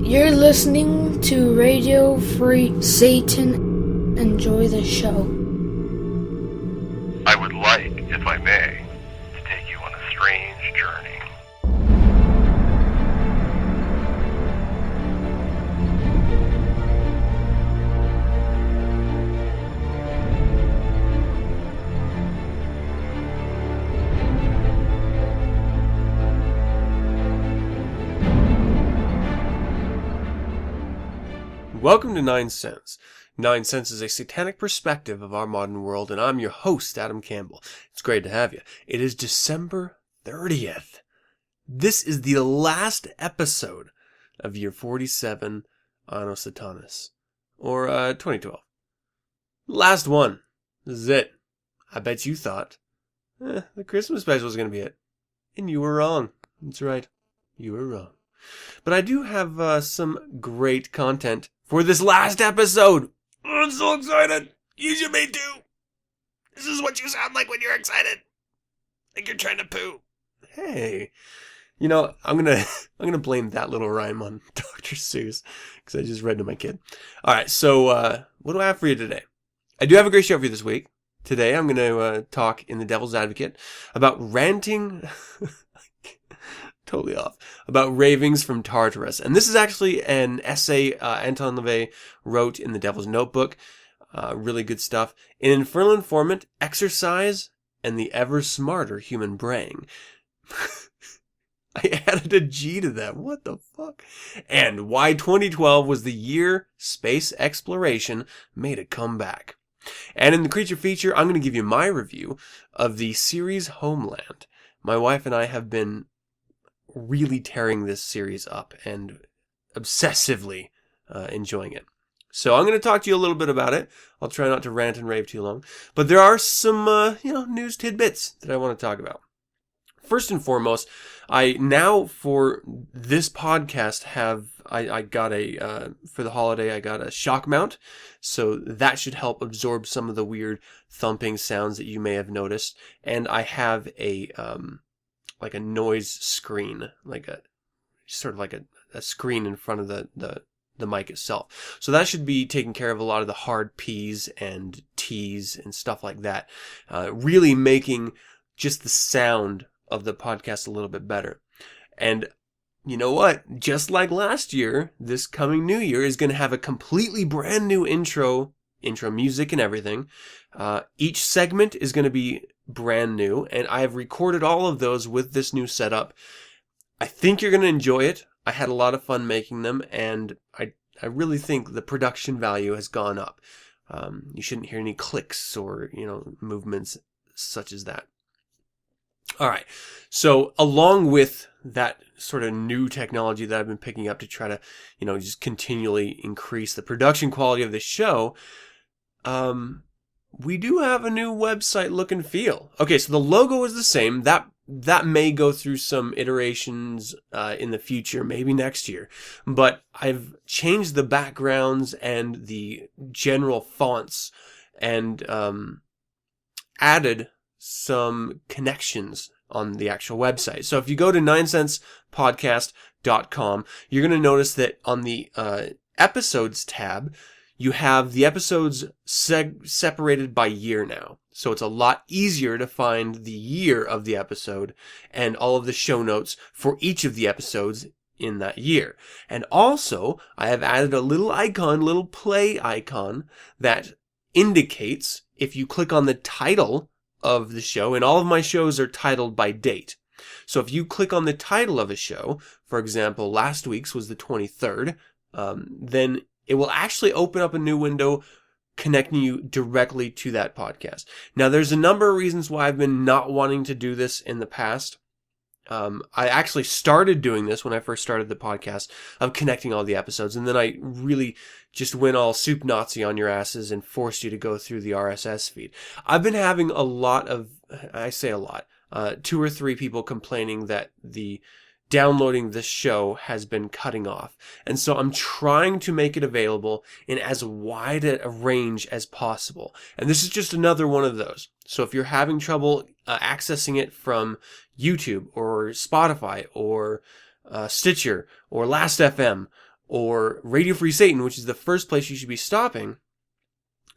You're listening to Radio Free Satan. Enjoy the show. I would like, if I may, to take you on a strange journey. Welcome to 9sense. 9sense is a satanic perspective of our modern world, and I'm your host, Adam Campbell. It's great to have you. It is December 30th. This is the last episode of year 47 Anno Satanis, or 2012. Last one. This is it. I bet you thought the Christmas special was going to be it. And you were wrong. That's right. You were wrong. But I do have some great content for this last episode. Oh, I'm so excited. You should be too. This is what you sound like when you're excited. Like you're trying to poo. Hey. You know, I'm gonna blame that little rhyme on Dr. Seuss, because I just read to my kid. Alright, so what do I have for you today? I do have a great show for you this week. Today I'm gonna talk in the Devil's Advocate about ranting totally off, about Ravings from Tartarus. And this is actually an essay Anton LaVey wrote in the Devil's Notebook. Really good stuff. In Infernal Informant, Exercise and the Ever Smarter Human Brain. I added a G to that. What the fuck? And why 2012 was the year space exploration made a comeback. And in the Creature Feature, I'm going to give you my review of the series Homeland. My wife and I have been really tearing this series up and obsessively enjoying it. So I'm going to talk to you a little bit about it. I'll try not to rant and rave too long. But there are some, news tidbits that I want to talk about. First and foremost, I now for this podcast I got for the holiday, I got a shock mount. So that should help absorb some of the weird thumping sounds that you may have noticed. And I have a noise screen, like a screen in front of the mic itself. So that should be taking care of a lot of the hard P's and T's and stuff like that. Really making just the sound of the podcast a little bit better. And you know what? Just like last year, this coming new year is going to have a completely brand new intro music and everything. Each segment is going to be brand new, and I have recorded all of those with this new setup. I think you're going to enjoy it. I had a lot of fun making them, and I really think the production value has gone up. You shouldn't hear any clicks or, movements such as that. All right. So along with that sort of new technology that I've been picking up to try to, just continually increase the production quality of the show, we do have a new website look and feel. Okay, so the logo is the same. That may go through some iterations in the future, maybe next year. But I've changed the backgrounds and the general fonts and added some connections on the actual website. So if you go to 9senspodcast.com, you're going to notice that on the episodes tab, you have the episodes separated by year now. So it's a lot easier to find the year of the episode and all of the show notes for each of the episodes in that year. And also, I have added a little play icon that indicates if you click on the title of the show, and all of my shows are titled by date. So if you click on the title of a show, for example, last week's was the 23rd, then it will actually open up a new window connecting you directly to that podcast. Now, there's a number of reasons why I've been not wanting to do this in the past. I actually started doing this when I first started the podcast of connecting all the episodes, and then I really just went all soup Nazi on your asses and forced you to go through the RSS feed. I've been having a lot of, I say a lot, 2 or 3 people complaining that the downloading this show has been cutting off. And so I'm trying to make it available in as wide a range as possible. And this is just another one of those. So if you're having trouble accessing it from YouTube or Spotify or Stitcher or Last.fm or Radio Free Satan, which is the first place you should be stopping,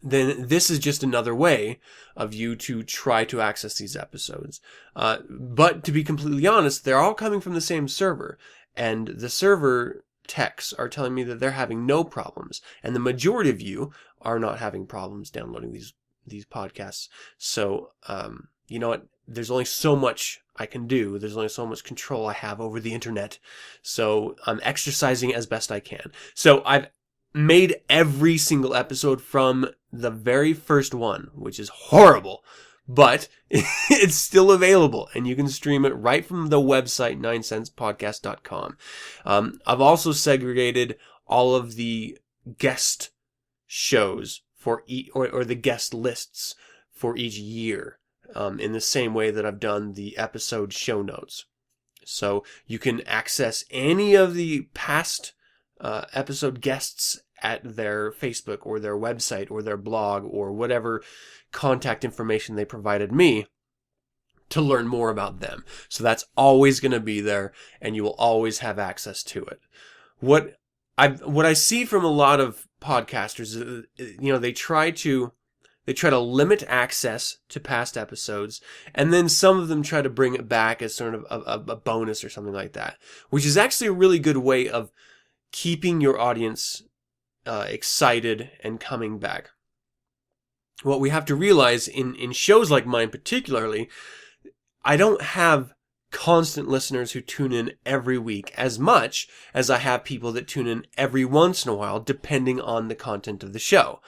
then this is just another way of you to try to access these episodes. But to be completely honest, they're all coming from the same server, and the server techs are telling me that they're having no problems, and the majority of you are not having problems downloading these podcasts. So, you know what? There's only so much I can do. There's only so much control I have over the internet. So I'm exercising as best I can. So I've made every single episode from the very first one, which is horrible, but it's still available, and you can stream it right from the website 9sensepodcast.com. I've also segregated all of the guest shows for or the guest lists for each year, in the same way that I've done the episode show notes. So you can access any of the past episode guests at their Facebook or their website or their blog or whatever contact information they provided me to learn more about them. So that's always going to be there, and you will always have access to it. What I see from a lot of podcasters, they try to limit access to past episodes, and then some of them try to bring it back as sort of a bonus or something like that, which is actually a really good way of keeping your audience excited and coming back. What we have to realize in shows like mine particularly, I don't have constant listeners who tune in every week as much as I have people that tune in every once in a while, depending on the content of the show.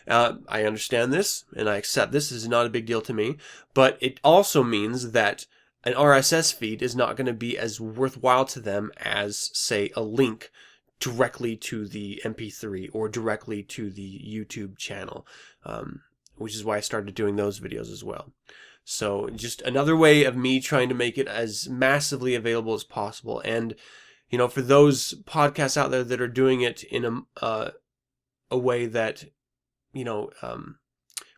I understand this, and I accept this. This is not a big deal to me, but it also means that an RSS feed is not going to be as worthwhile to them as, say, a link directly to the MP3 or directly to the YouTube channel, which is why I started doing those videos as well. So just another way of me trying to make it as massively available as possible. And, for those podcasts out there that are doing it in a way that,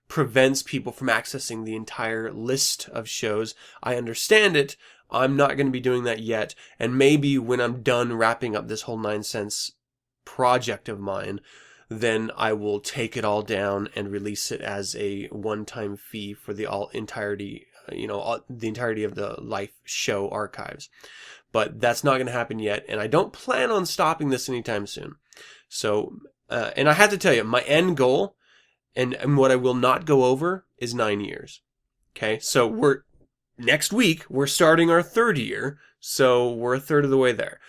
prevents people from accessing the entire list of shows, I understand it. I'm not going to be doing that yet. And maybe when I'm done wrapping up this whole 9sense project of mine, then I will take it all down and release it as a one-time fee for the entirety of the life show archives. But that's not going to happen yet, and I don't plan on stopping this anytime soon. So, and I have to tell you, my end goal, and what I will not go over, is 9 years. Okay, so next week, we're starting our third year, so we're a third of the way there.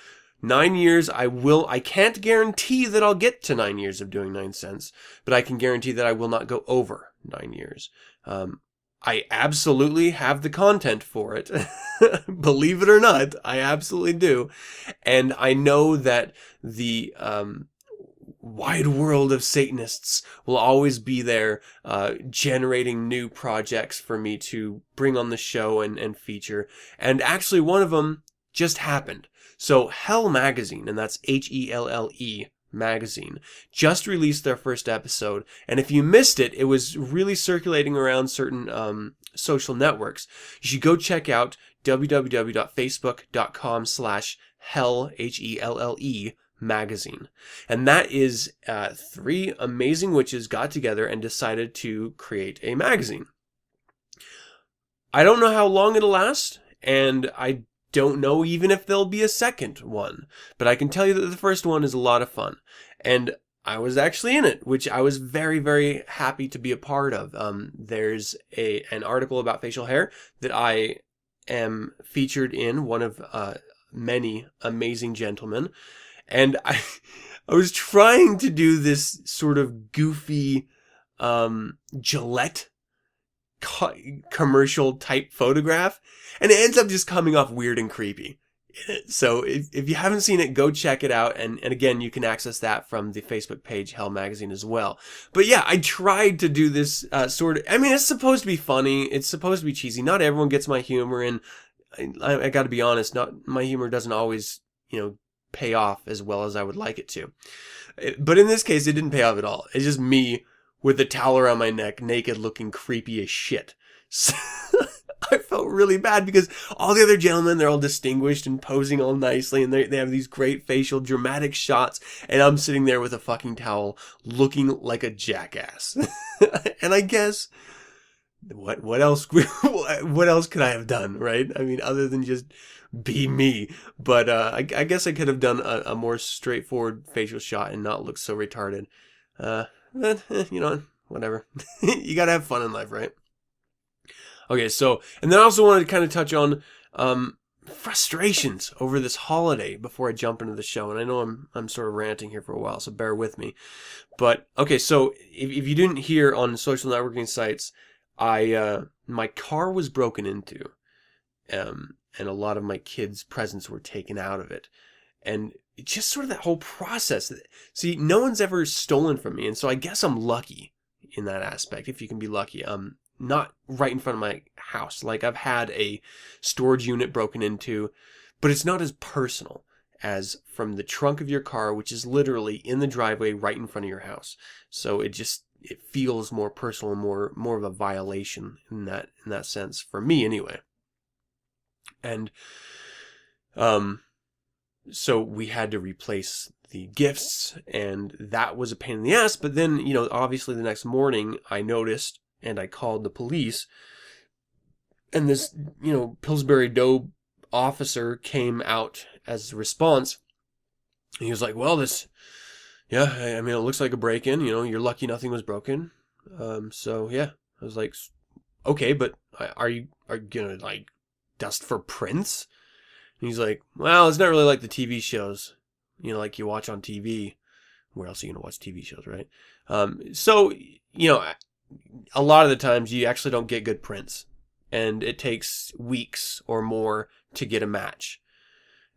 9 years, I can't guarantee that I'll get to 9 years of doing 9sense, but I can guarantee that I will not go over 9 years. I absolutely have the content for it. Believe it or not, I absolutely do. And I know that the wide world of Satanists will always be there, generating new projects for me to bring on the show and feature. And actually, one of them just happened. So Hell Magazine, and that's HELLE magazine, just released their first episode. And if you missed it, it was really circulating around certain social networks. You should go check out www.facebook.com/hell, HELLE magazine. And that is 3 amazing witches got together and decided to create a magazine. I don't know how long it'll last, and I don't know even if there'll be a second one, but I can tell you that the first one is a lot of fun, and I was actually in it, which I was very, very happy to be a part of. There's an article about facial hair that I am featured in, one of many amazing gentlemen, and I was trying to do this sort of goofy Gillette commercial type photograph, and it ends up just coming off weird and creepy. So if you haven't seen it, go check it out. And again, you can access that from the Facebook page, Hell Magazine, as well. But yeah, I tried to do this it's supposed to be funny. It's supposed to be cheesy. Not everyone gets my humor, and I gotta be honest, my humor doesn't always, pay off as well as I would like it to. But in this case, it didn't pay off at all. It's just me with a towel around my neck, naked, looking creepy as shit. So I felt really bad because all the other gentlemen, they're all distinguished and posing all nicely, and they have these great facial dramatic shots, and I'm sitting there with a fucking towel looking like a jackass. And I guess, what else could I have done, right? I mean, other than just be me. But I guess I could have done a more straightforward facial shot and not look so retarded. But, you know, whatever. You gotta have fun in life, right? Okay, so, and then I also wanted to kind of touch on frustrations over this holiday before I jump into the show. And I know I'm sort of ranting here for a while, so bear with me. But, okay, so if you didn't hear on social networking sites, my car was broken into, and a lot of my kids' presents were taken out of it. And just sort of that whole process. See, no one's ever stolen from me, and so I guess I'm lucky in that aspect, if you can be lucky. Not right in front of my house. Like, I've had a storage unit broken into, but it's not as personal as from the trunk of your car, which is literally in the driveway right in front of your house. So it feels more personal and more of a violation in that sense, for me anyway. And so we had to replace the gifts, and that was a pain in the ass. But then, you know, obviously the next morning I noticed, and I called the police, and this, you know, Pillsbury Doe officer came out as a response. And he was like, well, yeah, I mean, it looks like a break-in, you know, you're lucky nothing was broken. So yeah, I was like, okay, but are you gonna, like, dust for prints? And he's like, well, it's not really like the TV shows, you know, like you watch on TV. Where else are you gonna watch TV shows, right? So, you know, a lot of the times you actually don't get good prints, and it takes weeks or more to get a match.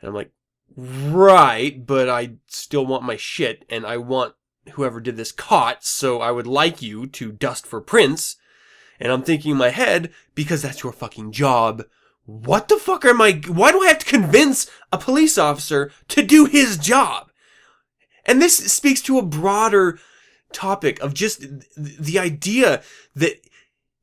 And I'm like, right, but I still want my shit, and I want whoever did this caught, so I would like you to dust for prints. And I'm thinking in my head, because that's your fucking job, why do I have to convince a police officer to do his job? And this speaks to a broader topic of just the idea that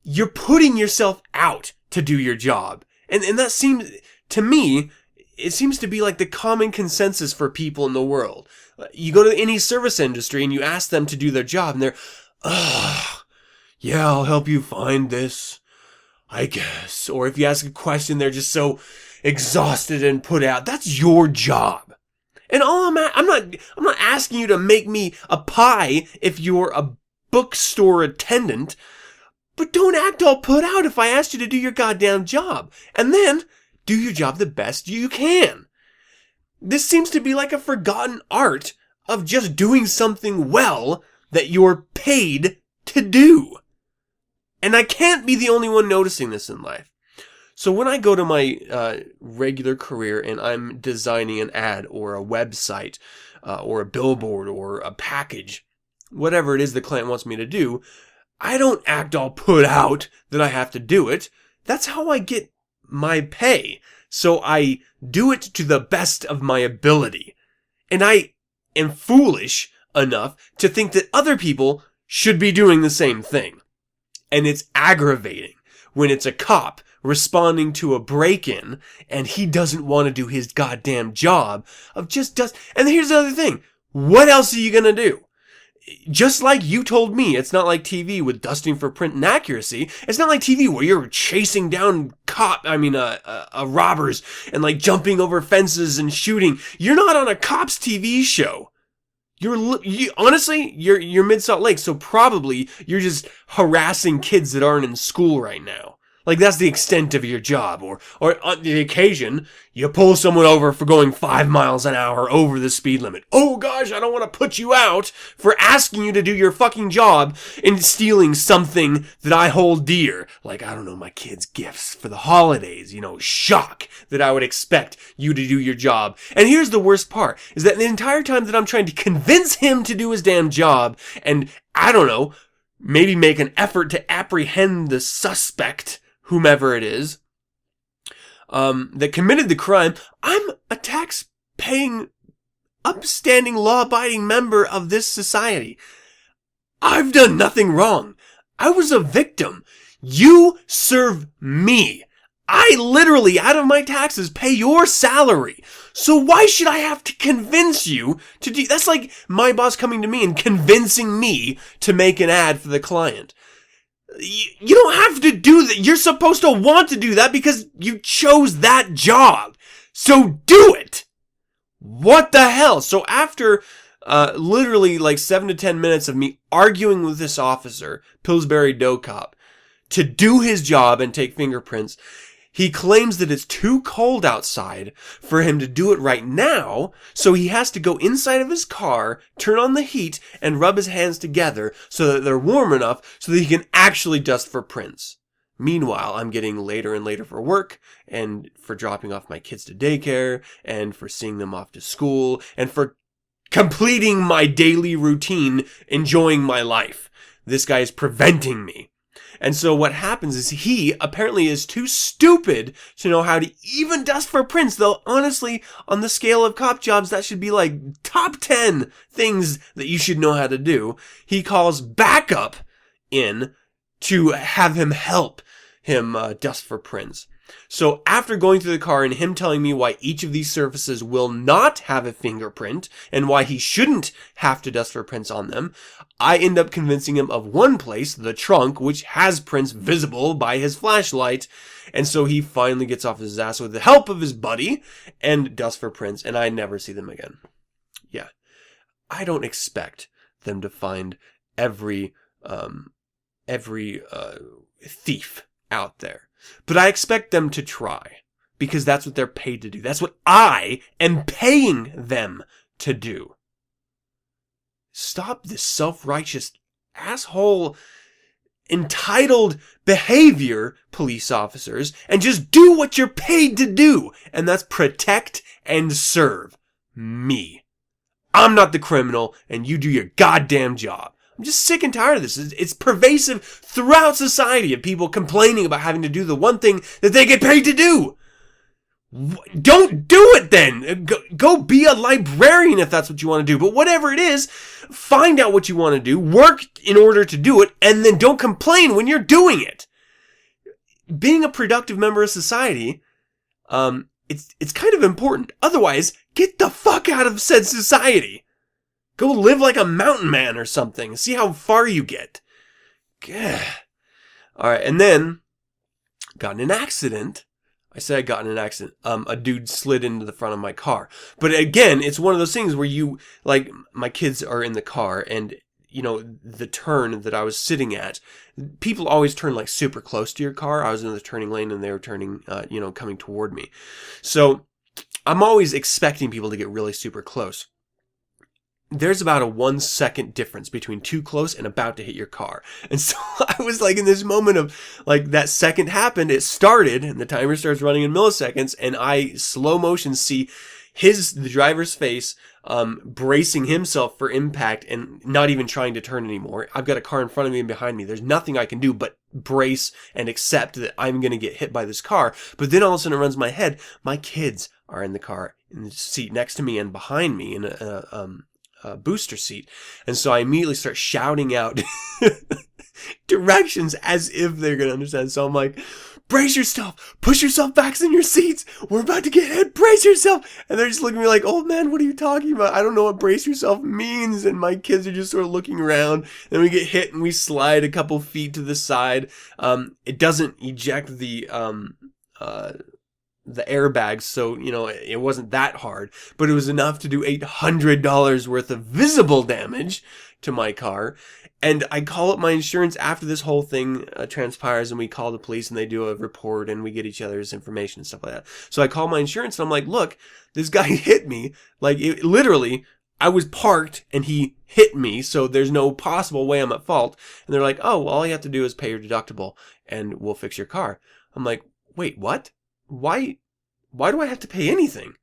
you're putting yourself out to do your job. And that seems, to me, it seems to be like the common consensus for people in the world. You go to any service industry and you ask them to do their job, and they're, yeah, I'll help you find this, I guess. Or if you ask a question, they're just so exhausted and put out. That's your job. And I'm not asking you to make me a pie if you're a bookstore attendant, but don't act all put out if I asked you to do your goddamn job. And then do your job the best you can. This seems to be like a forgotten art of just doing something well that you're paid to do. And I can't be the only one noticing this in life. So when I go to my regular career and I'm designing an ad or a website or a billboard or a package, whatever it is the client wants me to do, I don't act all put out that I have to do it. That's how I get my pay. So I do it to the best of my ability. And I am foolish enough to think that other people should be doing the same thing. And it's aggravating when it's a cop responding to a break-in and he doesn't want to do his goddamn job of just dust. And here's the other thing. What else are you going to do? Just like you told me, it's not like TV with dusting for print and accuracy. It's not like TV where you're chasing down robbers and like jumping over fences and shooting. You're not on a cops TV show. Honestly, you're Mid-Salt Lake, so probably you're just harassing kids that aren't in school right now. Like, that's the extent of your job. Or on the occasion, you pull someone over for going 5 miles an hour over the speed limit. Oh gosh, I don't want to put you out for asking you to do your fucking job and stealing something that I hold dear. Like, I don't know, my kids' gifts for the holidays, shock that I would expect you to do your job. And here's the worst part, is that the entire time that I'm trying to convince him to do his damn job, and, I don't know, maybe make an effort to apprehend the suspect, whomever it is, that committed the crime, I'm a tax-paying, upstanding, law-abiding member of this society. I've done nothing wrong. I was a victim. You serve me. I literally, out of my taxes, pay your salary. So why should I have to convince you to do... That's like my boss coming to me and convincing me to make an ad for the client. You don't have to do that. You're supposed to want to do that because you chose that job. So do it. What the hell? So after literally like 7 to 10 minutes of me arguing with this officer, Pillsbury Doe Cop, to do his job and take fingerprints, he claims that it's too cold outside for him to do it right now, so he has to go inside of his car, turn on the heat, and rub his hands together so that they're warm enough so that he can actually dust for prints. Meanwhile, I'm getting later and later for work, and for dropping off my kids to daycare, and for seeing them off to school, and for completing my daily routine, enjoying my life. This guy is preventing me. And so what happens is he apparently is too stupid to know how to even dust for prints, though honestly, on the scale of cop jobs, that should be like top 10 things that you should know how to do. He calls backup in to have him help him dust for prints. So after going through the car and him telling me why each of these surfaces will not have a fingerprint and why he shouldn't have to dust for prints on them, I end up convincing him of one place, the trunk, which has prints visible by his flashlight. And so he finally gets off his ass with the help of his buddy and dusts for prints, and I never see them again. Yeah. I don't expect them to find every thief out there. But I expect them to try, because that's what they're paid to do. That's what I am paying them to do. Stop this self-righteous, asshole, entitled behavior, police officers, and just do what you're paid to do, and that's protect and serve me. I'm not the criminal, and you do your goddamn job. I'm just sick and tired of this. It's pervasive throughout society of people complaining about having to do the one thing that they get paid to do. Don't do it then. Go be a librarian if that's what you want to do. But whatever it is, find out what you want to do, work in order to do it, and then don't complain when you're doing it. Being a productive member of society, it's kind of important. Otherwise, get the fuck out of said society. Go live like a mountain man or something. See how far you get. Gah. Alright, and then, got in an accident. I said I got in an accident. A dude slid into the front of my car. But again, it's one of those things where you, like, my kids are in the car and, you know, the turn that I was sitting at, people always turn, like, super close to your car. I was in the turning lane and they were turning, coming toward me. So, I'm always expecting people to get really super close. There's about a 1 second difference between too close and about to hit your car. And so I was like in this moment of like that second happened, it started and the timer starts running in milliseconds and I slow motion see the driver's face, bracing himself for impact and not even trying to turn anymore. I've got a car in front of me and behind me. There's nothing I can do but brace and accept that I'm going to get hit by this car. But then all of a sudden it runs my head. My kids are in the car in the seat next to me and behind me in a booster seat. And so I immediately start shouting out directions as if they're going to understand. So I'm like, brace yourself, push yourself back in your seats. We're about to get hit. Brace yourself. And they're just looking at me like, old man, what are you talking about? I don't know what brace yourself means. And my kids are just sort of looking around. Then we get hit and we slide a couple feet to the side. It doesn't eject the airbags, so, it wasn't that hard, but it was enough to do $800 worth of visible damage to my car. And I call up my insurance after this whole thing transpires, and we call the police and they do a report and we get each other's information and stuff like that. So I call my insurance and I'm like, look, this guy hit me. Like, literally, I was parked and he hit me, so there's no possible way I'm at fault. And they're like, oh, well, all you have to do is pay your deductible and we'll fix your car. I'm like, wait, what? Why do I have to pay anything?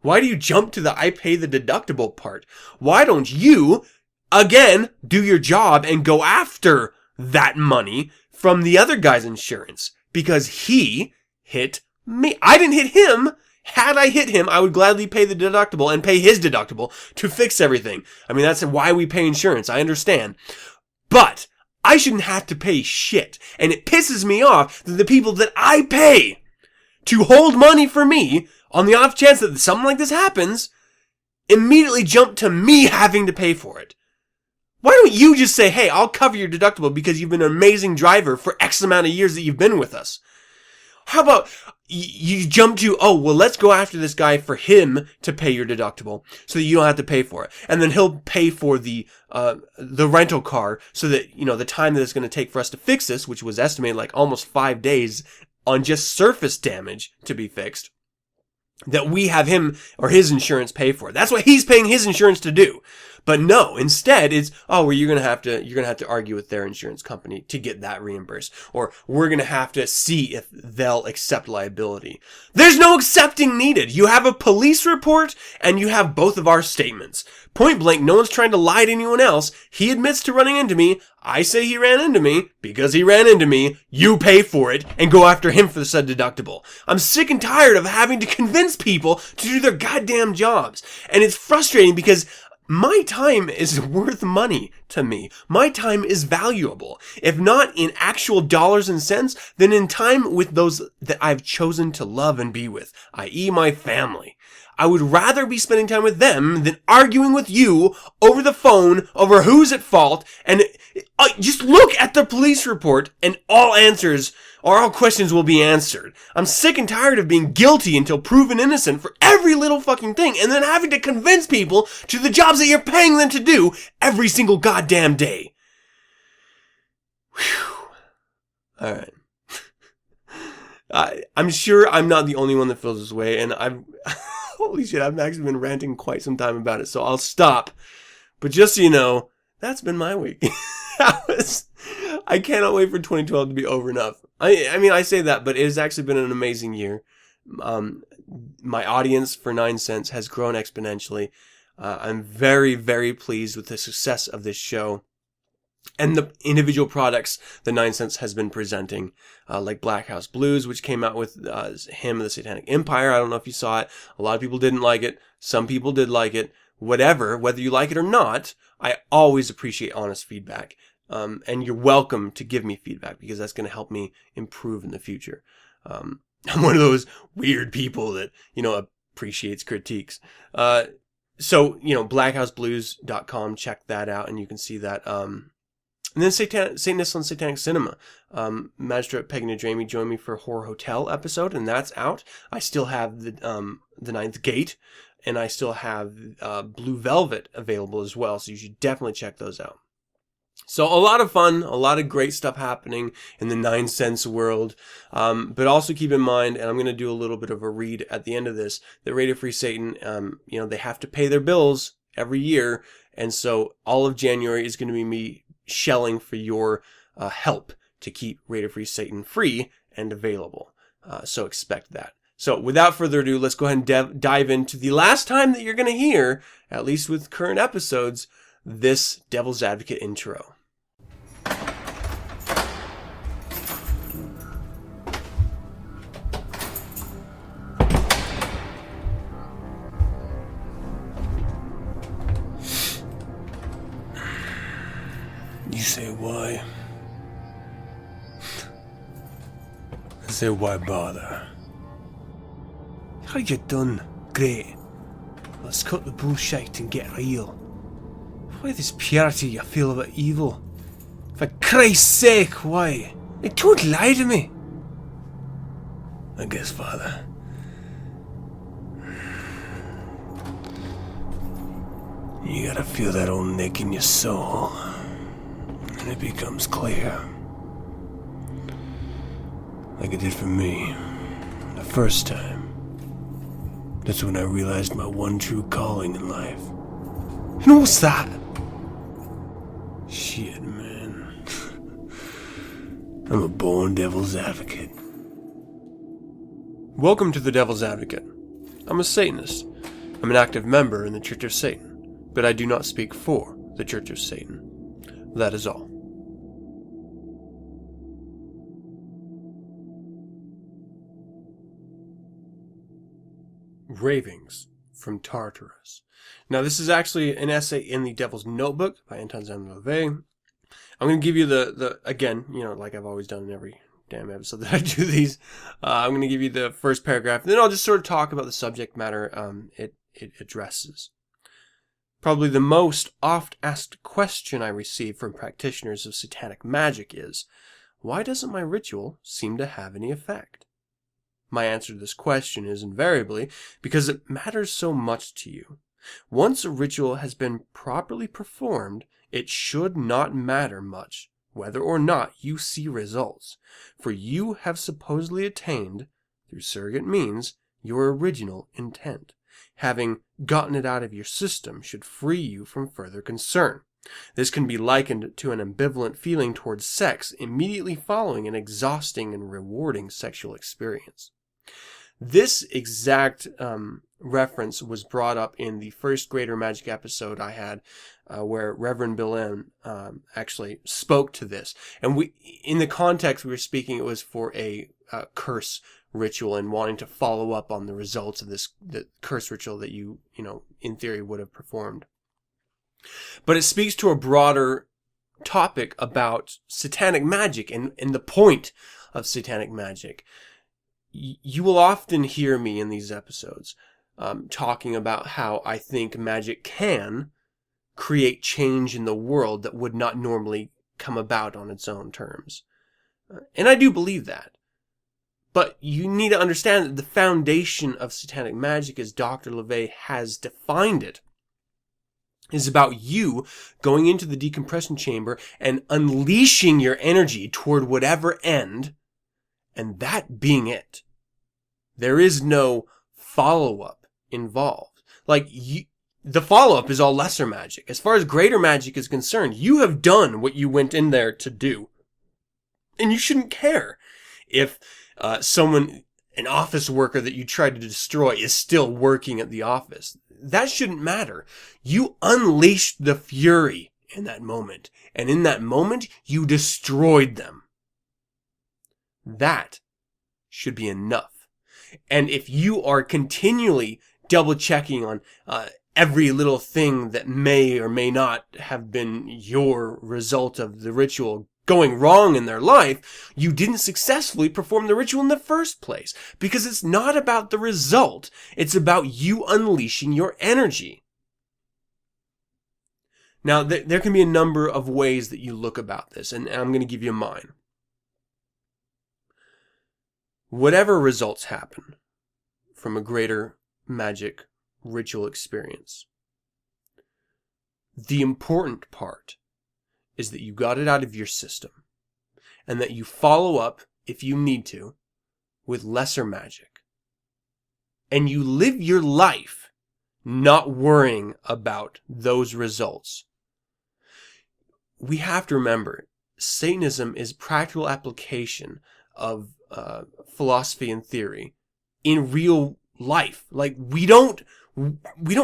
Why do you jump to the I pay the deductible part? Why don't you, again, do your job and go after that money from the other guy's insurance? Because he hit me. I didn't hit him. Had I hit him, I would gladly pay the deductible and pay his deductible to fix everything. I mean, that's why we pay insurance. I understand. But I shouldn't have to pay shit. And it pisses me off that the people that I pay to hold money for me on the off chance that something like this happens, immediately jump to me having to pay for it. Why don't you just say, hey, I'll cover your deductible because you've been an amazing driver for X amount of years that you've been with us? How about you jump to, oh, well, let's go after this guy for him to pay your deductible so that you don't have to pay for it. And then he'll pay for the rental car so that, you know, the time that it's going to take for us to fix this, which was estimated like almost 5 days on just surface damage to be fixed, that we have him or his insurance pay for it. That's what he's paying his insurance to do. But no, instead it's, oh, well, you're going to have to argue with their insurance company to get that reimbursed. Or we're going to have to see if they'll accept liability. There's no accepting needed. You have a police report and you have both of our statements. Point blank, no one's trying to lie to anyone else. He admits to running into me. I say he ran into me. Because he ran into me, you pay for it and go after him for the said deductible. I'm sick and tired of having to convince people to do their goddamn jobs. And it's frustrating because my time is worth money to me. My time is valuable. If not in actual dollars and cents, then in time with those that I've chosen to love and be with, i.e. my family. I would rather be spending time with them than arguing with you over the phone over who's at fault. And just look at the police report and all answers or all questions will be answered. I'm sick and tired of being guilty until proven innocent for every little fucking thing and then having to convince people to the jobs that you're paying them to do every single goddamn day. Whew. Alright. I'm sure I'm not the only one that feels this way, and holy shit, I've actually been ranting quite some time about it, so I'll stop. But just so you know, that's been my week. I cannot wait for 2012 to be over enough. I mean, I say that, but it has actually been an amazing year. My audience for 9sense has grown exponentially. I'm very, very pleased with the success of this show and the individual products that 9sense has been presenting, like Black House Blues, which came out with Hymn of the Satanic Empire. I don't know if you saw it. A lot of people didn't like it. Some people did like it. Whatever, whether you like it or not, I always appreciate honest feedback. And you're welcome to give me feedback because that's going to help me improve in the future. I'm one of those weird people that, appreciates critiques. So, blackhouseblues.com, check that out and you can see that. And then Satanist on Satanic Cinema. Magister at Pagan and Jamie joined me for a Horror Hotel episode, and that's out. I still have the Ninth Gate, and I still have Blue Velvet available as well, so you should definitely check those out. So a lot of fun, a lot of great stuff happening in the 9sense world. But also keep in mind, and I'm going to do a little bit of a read at the end of this, that Radio Free Satan, they have to pay their bills every year. And so all of January is going to be me shelling for your help to keep Radio Free Satan free and available. So expect that. So without further ado, let's go ahead and dive into the last time that you're going to hear, at least with current episodes, this Devil's Advocate intro. You say why? I say why bother? How you done? Great. Let's cut the bullshit and get real. Why this purity you feel about evil? For Christ's sake, why? They don't lie to me. I guess, Father. You gotta feel that old nick in your soul. And it becomes clear. Like it did for me. The first time. That's when I realized my one true calling in life. And what's that? Shit, man. I'm a born Devil's Advocate. Welcome to the Devil's Advocate. I'm a Satanist. I'm an active member in the Church of Satan, but I do not speak for the Church of Satan. That is all. Ravings from Tartarus. Now, this is actually an essay in the Devil's Notebook by Anton Zamlove. I'm going to give you the again, like I've always done in every goddamn episode that I do these. I'm going to give you the first paragraph, and then I'll just sort of talk about the subject matter it addresses. Probably the most oft-asked question I receive from practitioners of satanic magic is, why doesn't my ritual seem to have any effect? My answer to this question is invariably because it matters so much to you. Once a ritual has been properly performed, it should not matter much whether or not you see results, for you have supposedly attained, through surrogate means, your original intent. Having gotten it out of your system should free you from further concern. This can be likened to an ambivalent feeling towards sex immediately following an exhausting and rewarding sexual experience. This exact reference was brought up in the first Greater Magic episode I had, where Reverend Bill actually spoke to this. And in the context we were speaking, it was for a curse ritual and wanting to follow up on the results of the curse ritual that you in theory would have performed. But it speaks to a broader topic about satanic magic and the point of satanic magic. You will often hear me in these episodes talking about how I think magic can create change in the world that would not normally come about on its own terms. And I do believe that. But you need to understand that the foundation of satanic magic, as Dr. LeVay has defined it, is about you going into the decompression chamber and unleashing your energy toward whatever end, and that being it. There is no follow-up involved. The follow-up is all lesser magic. As far as greater magic is concerned, you have done what you went in there to do. And you shouldn't care if an office worker that you tried to destroy is still working at the office. That shouldn't matter. You unleashed the fury in that moment. And in that moment, you destroyed them. That should be enough. And if you are continually double checking on every little thing that may or may not have been your result of the ritual going wrong in their life, you didn't successfully perform the ritual in the first place. Because it's not about the result. It's about you unleashing your energy. Now, there can be a number of ways that you look about this, and I'm going to give you mine. Whatever results happen from a greater magic ritual experience, the important part is that you got it out of your system and that you follow up, if you need to, with lesser magic. And you live your life not worrying about those results. We have to remember, Satanism is practical application of philosophy and theory in real life. We don't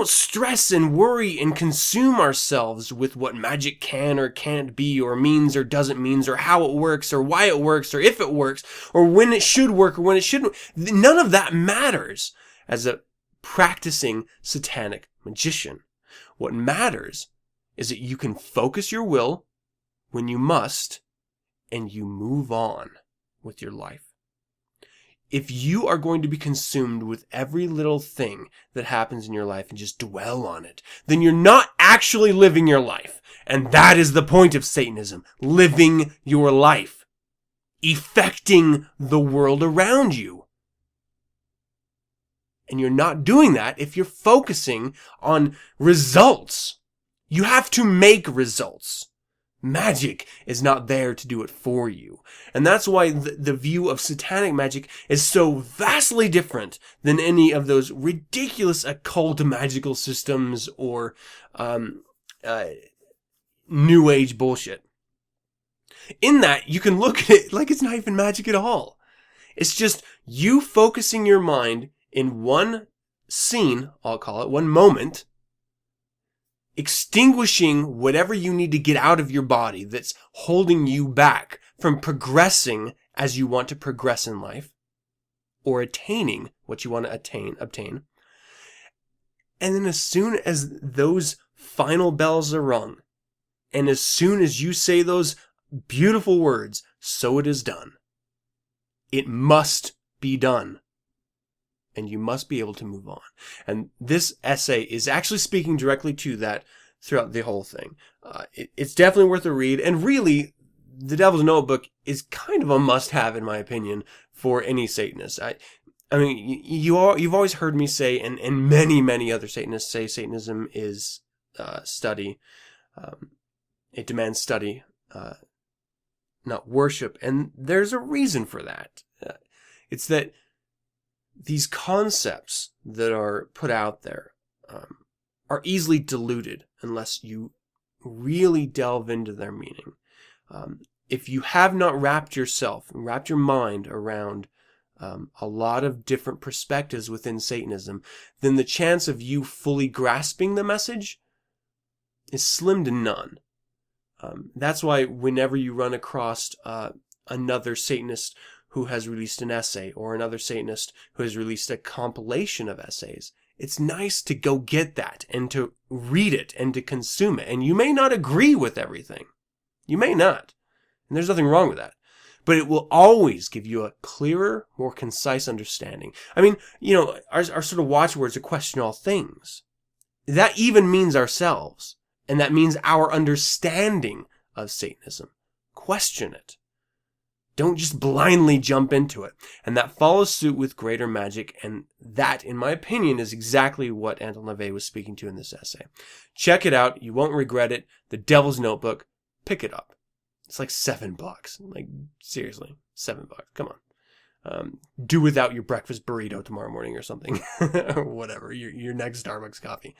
stress and worry and consume ourselves with what magic can or can't be or means or doesn't mean or how it works or why it works or if it works or when it should work or when it shouldn't. None of that matters as a practicing satanic magician. What matters is that you can focus your will when you must and you move on with your life. If you are going to be consumed with every little thing that happens in your life and just dwell on it, then you're not actually living your life. And that is the point of Satanism. Living your life. Effecting the world around you. And you're not doing that if you're focusing on results. You have to make results. Magic is not there to do it for you. And that's why the view of satanic magic is so vastly different than any of those ridiculous occult magical systems or New Age bullshit. In that, you can look at it like it's not even magic at all. It's just you focusing your mind in one scene, I'll call it, one moment, extinguishing whatever you need to get out of your body that's holding you back from progressing as you want to progress in life, or attaining what you want to obtain. And then as soon as those final bells are rung, and as soon as you say those beautiful words, "So it is done," It must be done. And you must be able to move on. And this essay is actually speaking directly to that throughout the whole thing. It's definitely worth a read. And really, The Devil's Notebook is kind of a must-have, in my opinion, for any Satanist. I mean, you've always heard me say, and many, many other Satanists say, Satanism is study. It demands study, not worship. And there's a reason for that. It's that these concepts that are put out there are easily diluted unless you really delve into their meaning. If you have not wrapped your mind around a lot of different perspectives within Satanism, then the chance of you fully grasping the message is slim to none. That's why whenever you run across another Satanist who has released an essay, or another Satanist who has released a compilation of essays, it's nice to go get that and to read it and to consume it. And you may not agree with everything. You may not. And there's nothing wrong with that. But it will always give you a clearer, more concise understanding. I mean, our sort of watchwords are question all things. That even means ourselves. And that means our understanding of Satanism. Question it. Don't just blindly jump into it. And that follows suit with greater magic, and that, in my opinion, is exactly what Anton LaVey was speaking to in this essay. Check it out. You won't regret it. The Devil's Notebook. Pick it up. It's like $7. Like, seriously, $7. Come on. Do without your breakfast burrito tomorrow morning or something. Or whatever. Your next Starbucks coffee.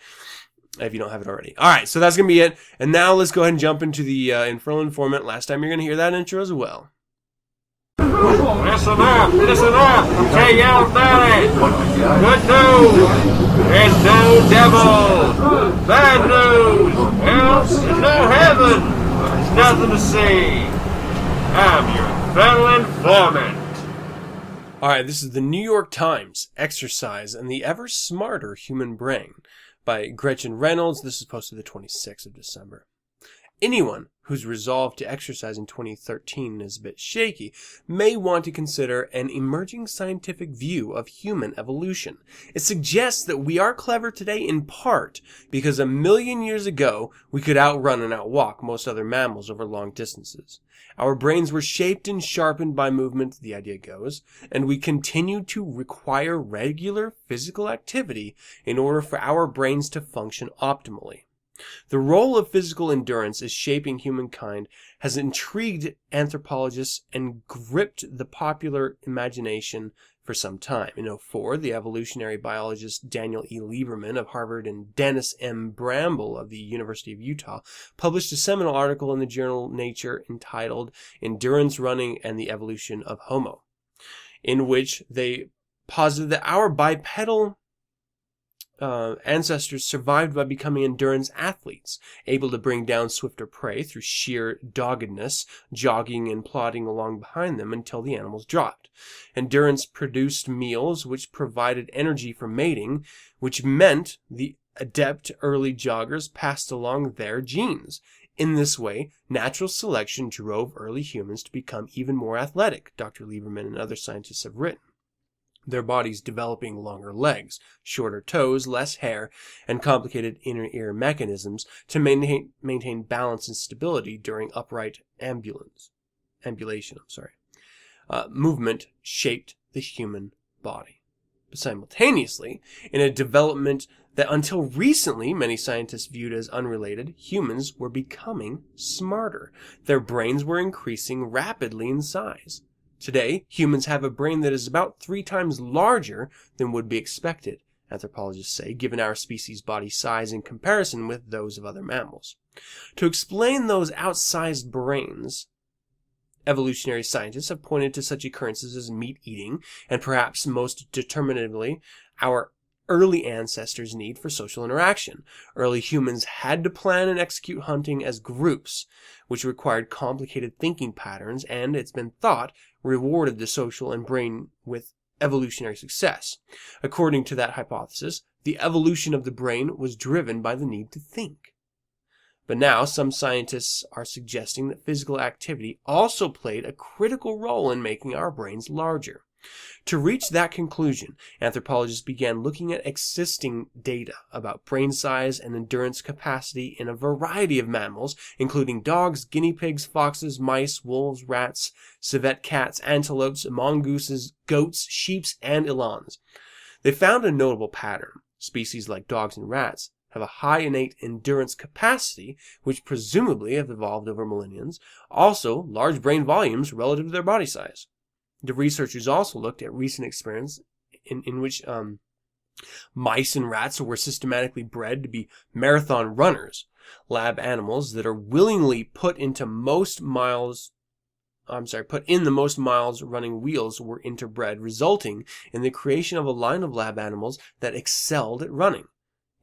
If you don't have it already. Alright, so that's going to be it. And now let's go ahead and jump into the Infernal Informant. Last time you're going to hear that intro as well. Listen up, okay, y'all about it. Good news, there's no devil. Bad news, well, there's no heaven. There's nothing to see. I'm your Infernal Informant. Alright, this is the New York Times, Exercise and the Ever Smarter Human Brain by Gretchen Reynolds. This is posted the 26th of December. Anyone whose resolve to exercise in 2013 is a bit shaky may want to consider an emerging scientific view of human evolution. It suggests that we are clever today in part because 1 million years ago we could outrun and outwalk most other mammals over long distances. Our brains were shaped and sharpened by movement, the idea goes, and we continue to require regular physical activity in order for our brains to function optimally. The role of physical endurance as shaping humankind has intrigued anthropologists and gripped the popular imagination for some time. In 2004, the evolutionary biologist Daniel E. Lieberman of Harvard and Dennis M. Bramble of the University of Utah published a seminal article in the journal Nature entitled Endurance Running and the Evolution of Homo, in which they posited that our bipedal ancestors survived by becoming endurance athletes, able to bring down swifter prey through sheer doggedness, jogging and plodding along behind them until the animals dropped. Endurance produced meals which provided energy for mating, which meant the adept early joggers passed along their genes. In this way, natural selection drove early humans to become even more athletic, Dr. Lieberman and other scientists have written. Their bodies developing longer legs, shorter toes, less hair, and complicated inner ear mechanisms to maintain balance and stability during upright ambulation. Movement shaped the human body. But simultaneously, in a development that until recently many scientists viewed as unrelated, humans were becoming smarter. Their brains were increasing rapidly in size. Today, humans have a brain that is about 3 times larger than would be expected, anthropologists say, given our species' body size in comparison with those of other mammals. To explain those outsized brains, evolutionary scientists have pointed to such occurrences as meat eating, and perhaps most determinatively, our early ancestors' need for social interaction. Early humans had to plan and execute hunting as groups, which required complicated thinking patterns and, it's been thought, rewarded the social and brain with evolutionary success. According to that hypothesis, the evolution of the brain was driven by the need to think. But now some scientists are suggesting that physical activity also played a critical role in making our brains larger. To reach that conclusion, anthropologists began looking at existing data about brain size and endurance capacity in a variety of mammals, including dogs, guinea pigs, foxes, mice, wolves, rats, civet cats, antelopes, mongooses, goats, sheep, and elands. They found a notable pattern. Species like dogs and rats have a high innate endurance capacity, which presumably have evolved over millennia, also large brain volumes relative to their body size. The researchers also looked at recent experiments in which mice and rats were systematically bred to be marathon runners, lab animals that are willingly put in the most miles running wheels were interbred, resulting in the creation of a line of lab animals that excelled at running.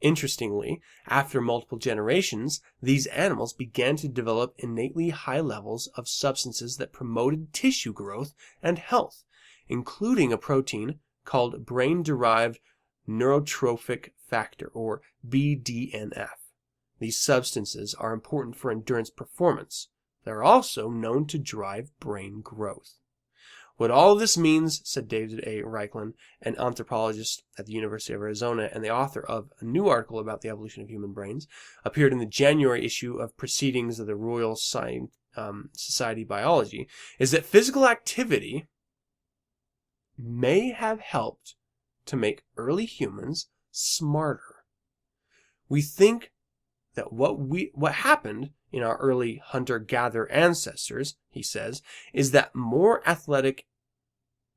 Interestingly, after multiple generations, these animals began to develop innately high levels of substances that promoted tissue growth and health, including a protein called brain-derived neurotrophic factor, or BDNF. These substances are important for endurance performance. They are also known to drive brain growth. What all of this means, said David A. Reichlin, an anthropologist at the University of Arizona and the author of a new article about the evolution of human brains, appeared in the January issue of Proceedings of the Royal Society of Biology, is that physical activity may have helped to make early humans smarter. We think that what happened in our early hunter-gatherer ancestors, he says, is that more athletic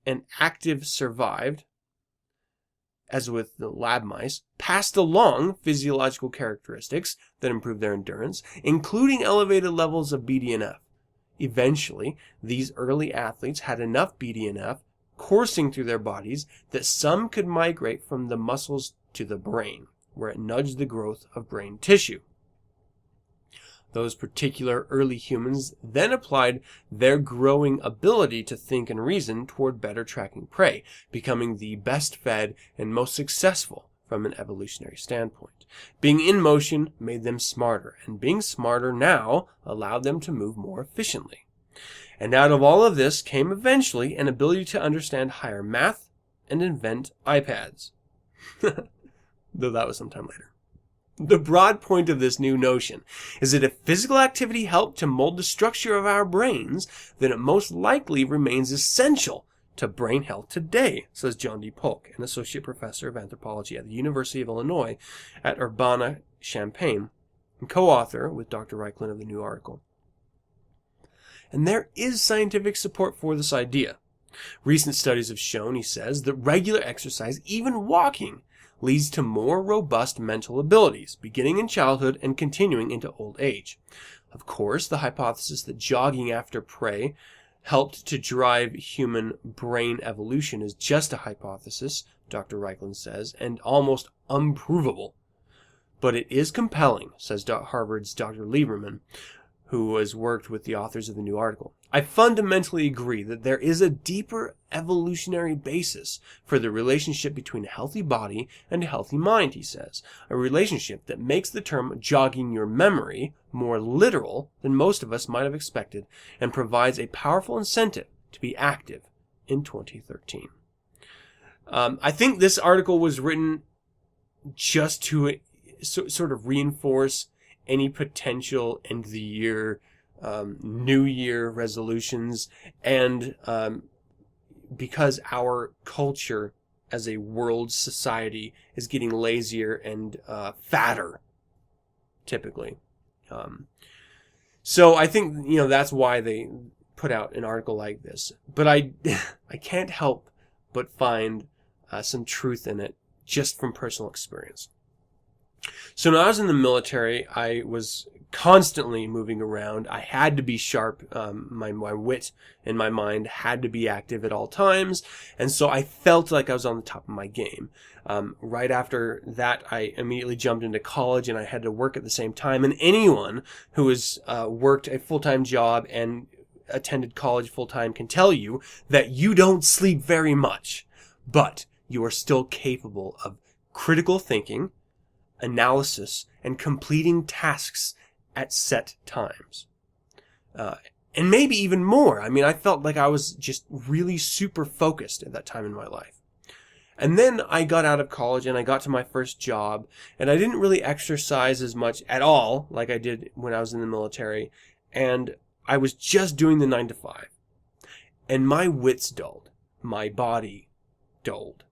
and active survived, as with the lab mice, passed along physiological characteristics that improved their endurance, including elevated levels of BDNF. Eventually, these early athletes had enough BDNF coursing through their bodies that some could migrate from the muscles to the brain, where it nudged the growth of brain tissue. Those particular early humans then applied their growing ability to think and reason toward better tracking prey, becoming the best fed and most successful from an evolutionary standpoint. Being in motion made them smarter, and being smarter now allowed them to move more efficiently. And out of all of this came eventually an ability to understand higher math and invent iPads. Though that was sometime later. The broad point of this new notion is that if physical activity helped to mold the structure of our brains, then it most likely remains essential to brain health today, says John D. Polk, an associate professor of anthropology at the University of Illinois at Urbana-Champaign, and co-author with Dr. Reichlin of the new article. And there is scientific support for this idea. Recent studies have shown, he says, that regular exercise, even walking, leads to more robust mental abilities, beginning in childhood and continuing into old age. Of course, the hypothesis that jogging after prey helped to drive human brain evolution is just a hypothesis, Dr. Reichlin says, and almost unprovable. But it is compelling, says Harvard's Dr. Lieberman, who has worked with the authors of the new article. I fundamentally agree that there is a deeper evolutionary basis for the relationship between a healthy body and a healthy mind, he says, a relationship that makes the term jogging your memory more literal than most of us might have expected and provides a powerful incentive to be active in 2013. I think this article was written just to sort of reinforce any potential end of the year, New Year resolutions, and because our culture as a world society is getting lazier and fatter, typically. So I think, that's why they put out an article like this. But I can't help but find some truth in it just from personal experience. So when I was in the military, I was constantly moving around. I had to be sharp. My wit and my mind had to be active at all times. And so I felt like I was on the top of my game. Right after that, I immediately jumped into college and I had to work at the same time. And anyone who has worked a full-time job and attended college full-time can tell you that you don't sleep very much, but you are still capable of critical thinking, analysis, and completing tasks at set times. And maybe even more. I mean, I felt like I was just really super focused at that time in my life. And then I got out of college and I got to my first job, and I didn't really exercise as much at all like I did when I was in the military. And I was just doing the 9 to 5. And my wits dulled. My body dulled.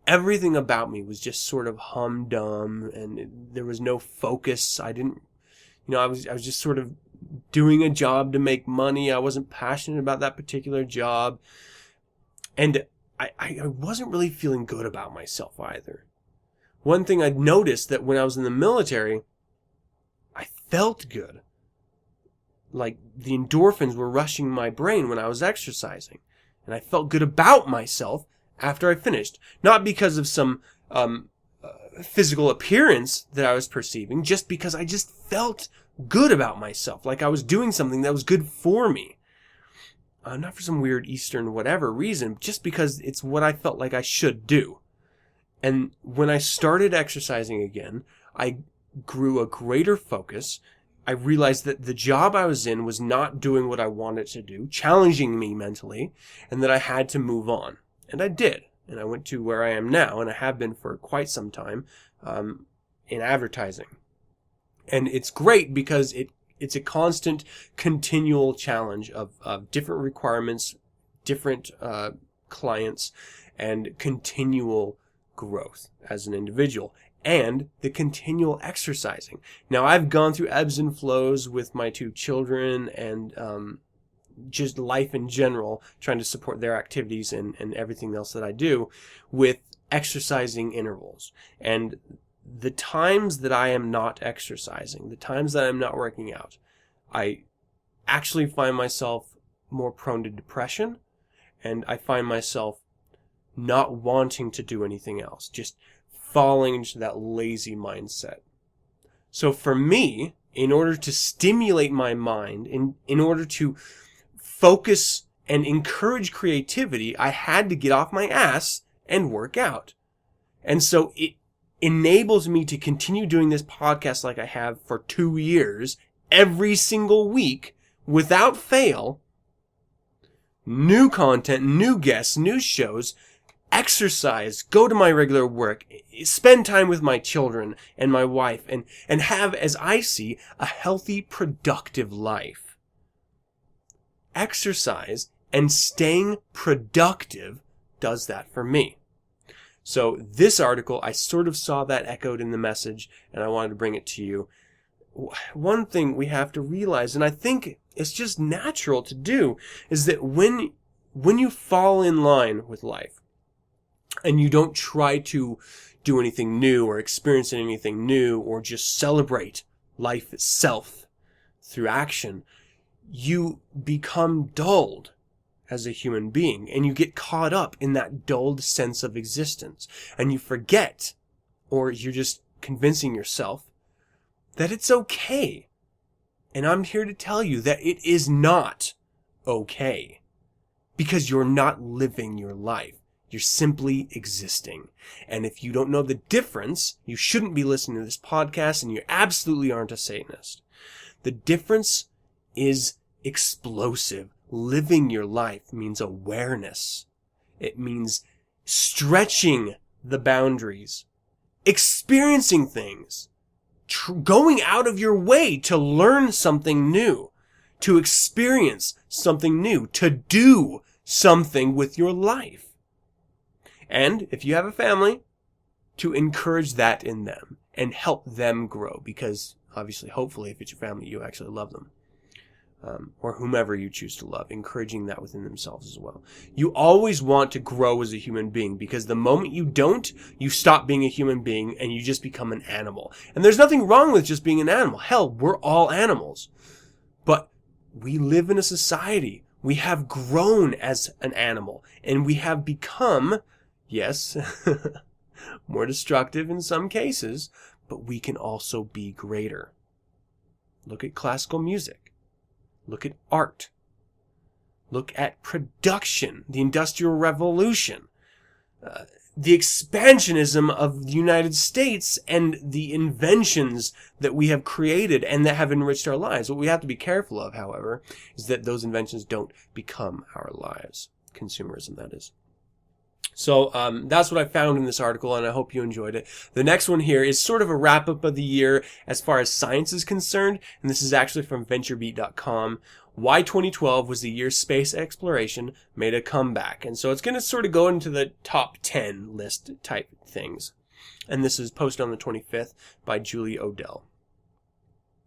Everything about me was just sort of humdum, and there was no focus. I was just sort of doing a job to make money. I wasn't passionate about that particular job. And I wasn't really feeling good about myself either. One thing I'd noticed that when I was in the military, I felt good. Like the endorphins were rushing my brain when I was exercising. And I felt good about myself after I finished. Not because of some physical appearance that I was perceiving, just because I just felt good about myself. Like I was doing something that was good for me. Not for some weird Eastern whatever reason, just because it's what I felt like I should do. And when I started exercising again, I grew a greater focus. I realized that the job I was in was not doing what I wanted to do, challenging me mentally, and that I had to move on. And I did. And I went to where I am now, and I have been for quite some time, in advertising. And it's great because it's a constant, continual challenge of different requirements, different clients, and continual growth as an individual. And the continual exercising. Now, I've gone through ebbs and flows with my 2 children and just life in general, trying to support their activities and everything else that I do with exercising intervals. And the times that I am not exercising, the times that I'm not working out, I actually find myself more prone to depression, and I find myself not wanting to do anything else, just falling into that lazy mindset. So for me, in order to stimulate my mind, in order to focus and encourage creativity, I had to get off my ass and work out. And so it enables me to continue doing this podcast like I have for 2 years, every single week, without fail. New content, new guests, new shows, exercise, go to my regular work, spend time with my children and my wife, and have, as I see, a healthy, productive life. Exercise and staying productive does that for me. So this article, I sort of saw that echoed in the message, and I wanted to bring it to you. One thing we have to realize, and I think it's just natural to do, is that when you fall in line with life, and you don't try to do anything new or experience anything new or just celebrate life itself through action, you become dulled as a human being, and you get caught up in that dulled sense of existence, and you forget, or you're just convincing yourself that it's okay. And I'm here to tell you that it is not okay, because you're not living your life. You're simply existing. And if you don't know the difference, you shouldn't be listening to this podcast, and you absolutely aren't a Satanist. The difference is explosive. Living your life means awareness. It means stretching the boundaries, experiencing things, going out of your way to learn something new, to experience something new, to do something with your life. And if you have a family, to encourage that in them and help them grow, because obviously, hopefully, if it's your family, you actually love them. Or whomever you choose to love, encouraging that within themselves as well. You always want to grow as a human being, because the moment you don't, you stop being a human being and you just become an animal. And there's nothing wrong with just being an animal. Hell, we're all animals. But we live in a society. We have grown as an animal, and we have become, yes, more destructive in some cases, but we can also be greater. Look at classical music. Look at art. Look at production, the Industrial Revolution. the expansionism of the United States and the inventions that we have created and that have enriched our lives. What we have to be careful of, however, is that those inventions don't become our lives. Consumerism, that is. So that's what I found in this article, and I hope you enjoyed it. The next one here is sort of a wrap-up of the year as far as science is concerned, and this is actually from VentureBeat.com. Why 2012 was the year space exploration made a comeback. And so it's going to sort of go into the top 10 list type things. And this is posted on the 25th by Julie Odell.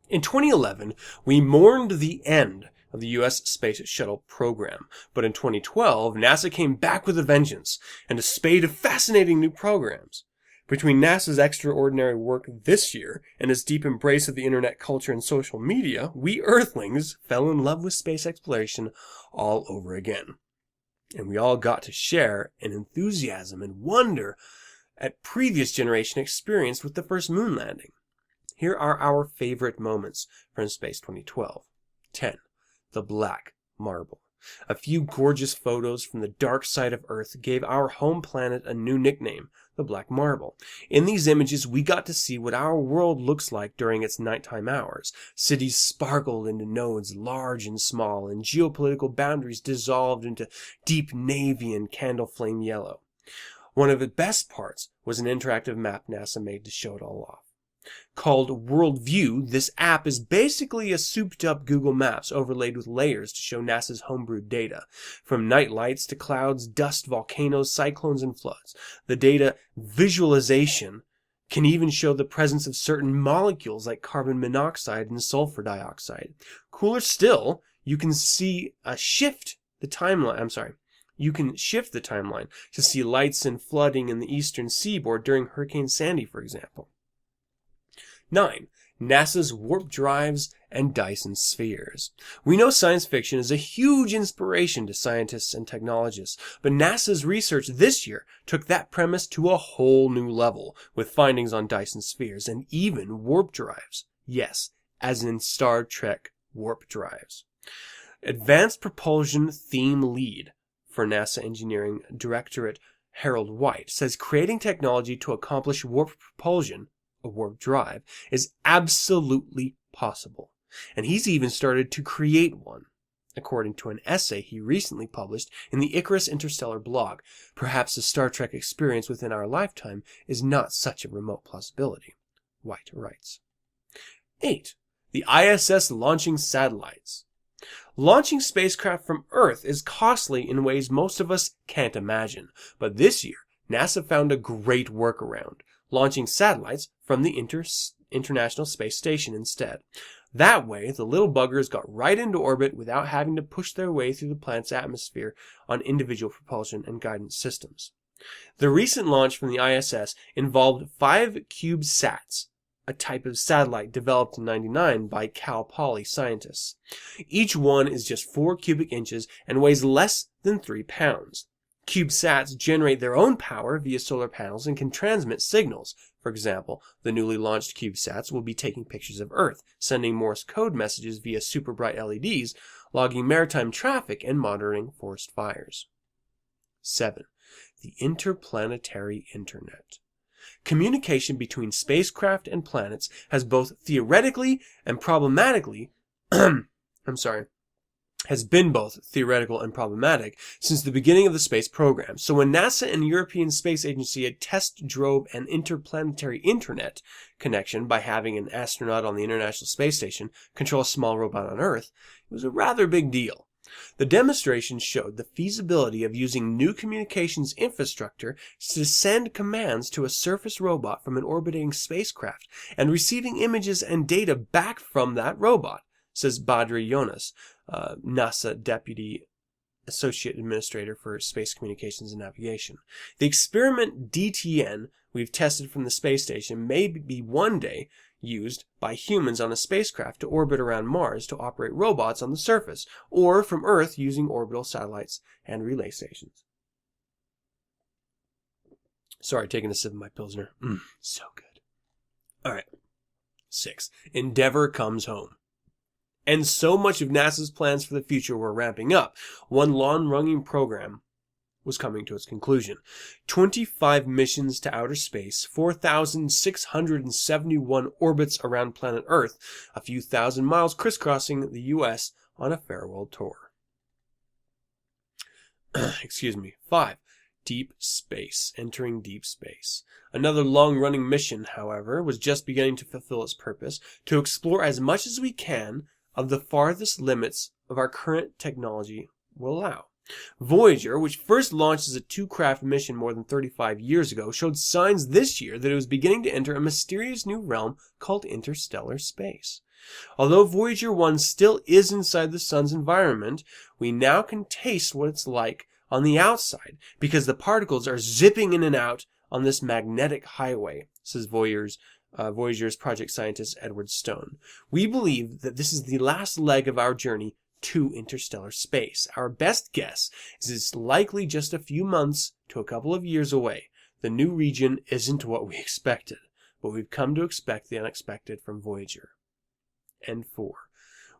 In 2011, we mourned the end of the U.S. Space Shuttle program. But in 2012, NASA came back with a vengeance and a spate of fascinating new programs. Between NASA's extraordinary work this year and its deep embrace of the internet culture and social media, we Earthlings fell in love with space exploration all over again. And we all got to share an enthusiasm and wonder at previous generation experienced with the first moon landing. Here are our favorite moments from Space 2012. 10. The Black Marble. A few gorgeous photos from the dark side of Earth gave our home planet a new nickname, the Black Marble. In these images, we got to see what our world looks like during its nighttime hours. Cities sparkled into nodes large and small, and geopolitical boundaries dissolved into deep navy and candle flame yellow. One of the best parts was an interactive map NASA made to show it all off. Called Worldview, this app is basically a souped-up Google Maps overlaid with layers to show NASA's homebrewed data. From night lights to clouds, dust, volcanoes, cyclones, and floods. The data visualization can even show the presence of certain molecules like carbon monoxide and sulfur dioxide. Cooler still, you can shift the timeline to see lights and flooding in the eastern seaboard during Hurricane Sandy, for example. 9. NASA's warp drives and Dyson spheres. We know science fiction is a huge inspiration to scientists and technologists, but NASA's research this year took that premise to a whole new level with findings on Dyson spheres and even warp drives. Yes, as in Star Trek warp drives. Advanced Propulsion Theme Lead for NASA Engineering Directorate Harold White says creating technology to accomplish warp propulsion, a warp drive, is absolutely possible. And he's even started to create one, according to an essay he recently published in the Icarus Interstellar blog. Perhaps the Star Trek experience within our lifetime is not such a remote possibility, White writes. 8. The ISS launching satellites. Launching spacecraft from Earth is costly in ways most of us can't imagine. But this year, NASA found a great workaround, launching satellites from the International Space Station instead. That way, the little buggers got right into orbit without having to push their way through the planet's atmosphere on individual propulsion and guidance systems. The recent launch from the ISS involved 5 CubeSats, a type of satellite developed in '99 by Cal Poly scientists. Each one is just 4 cubic inches and weighs less than 3 pounds. CubeSats generate their own power via solar panels and can transmit signals. For example, the newly launched CubeSats will be taking pictures of Earth, sending Morse code messages via super bright LEDs, logging maritime traffic, and monitoring forest fires. 7. The Interplanetary Internet. Communication between spacecraft and planets has both theoretically and problematically has been both theoretical and problematic since the beginning of the space program. So when NASA and European Space Agency had test drove an interplanetary internet connection by having an astronaut on the International Space Station control a small robot on Earth, it was a rather big deal. The demonstration showed the feasibility of using new communications infrastructure to send commands to a surface robot from an orbiting spacecraft and receiving images and data back from that robot, says Badri Jonas, NASA Deputy Associate Administrator for Space Communications and Navigation. The experiment DTN we've tested from the space station may be one day used by humans on a spacecraft to orbit around Mars to operate robots on the surface, or from Earth using orbital satellites and relay stations. Sorry, taking a sip of my Pilsner. So good. Alright. 6. Endeavour comes home. And so much of NASA's plans for the future were ramping up. One long-running program was coming to its conclusion. 25 missions to outer space, 4,671 orbits around planet Earth, a few thousand miles crisscrossing the U.S. on a farewell tour. Excuse me. 5. Deep space. Entering deep space. Another long-running mission, however, was just beginning to fulfill its purpose, to explore as much as we can of the farthest limits of our current technology will allow. Voyager, which first launched as a 2-craft mission more than 35 years ago, showed signs this year that it was beginning to enter a mysterious new realm called interstellar space. Although Voyager 1 still is inside the sun's environment, we now can taste what it's like on the outside, because the particles are zipping in and out on this magnetic highway, says Voyager's project scientist Edward Stone. We believe that this is the last leg of our journey to interstellar space. Our best guess is it's likely just a few months to a couple of years away. The new region isn't what we expected, but we've come to expect the unexpected from Voyager. And 4.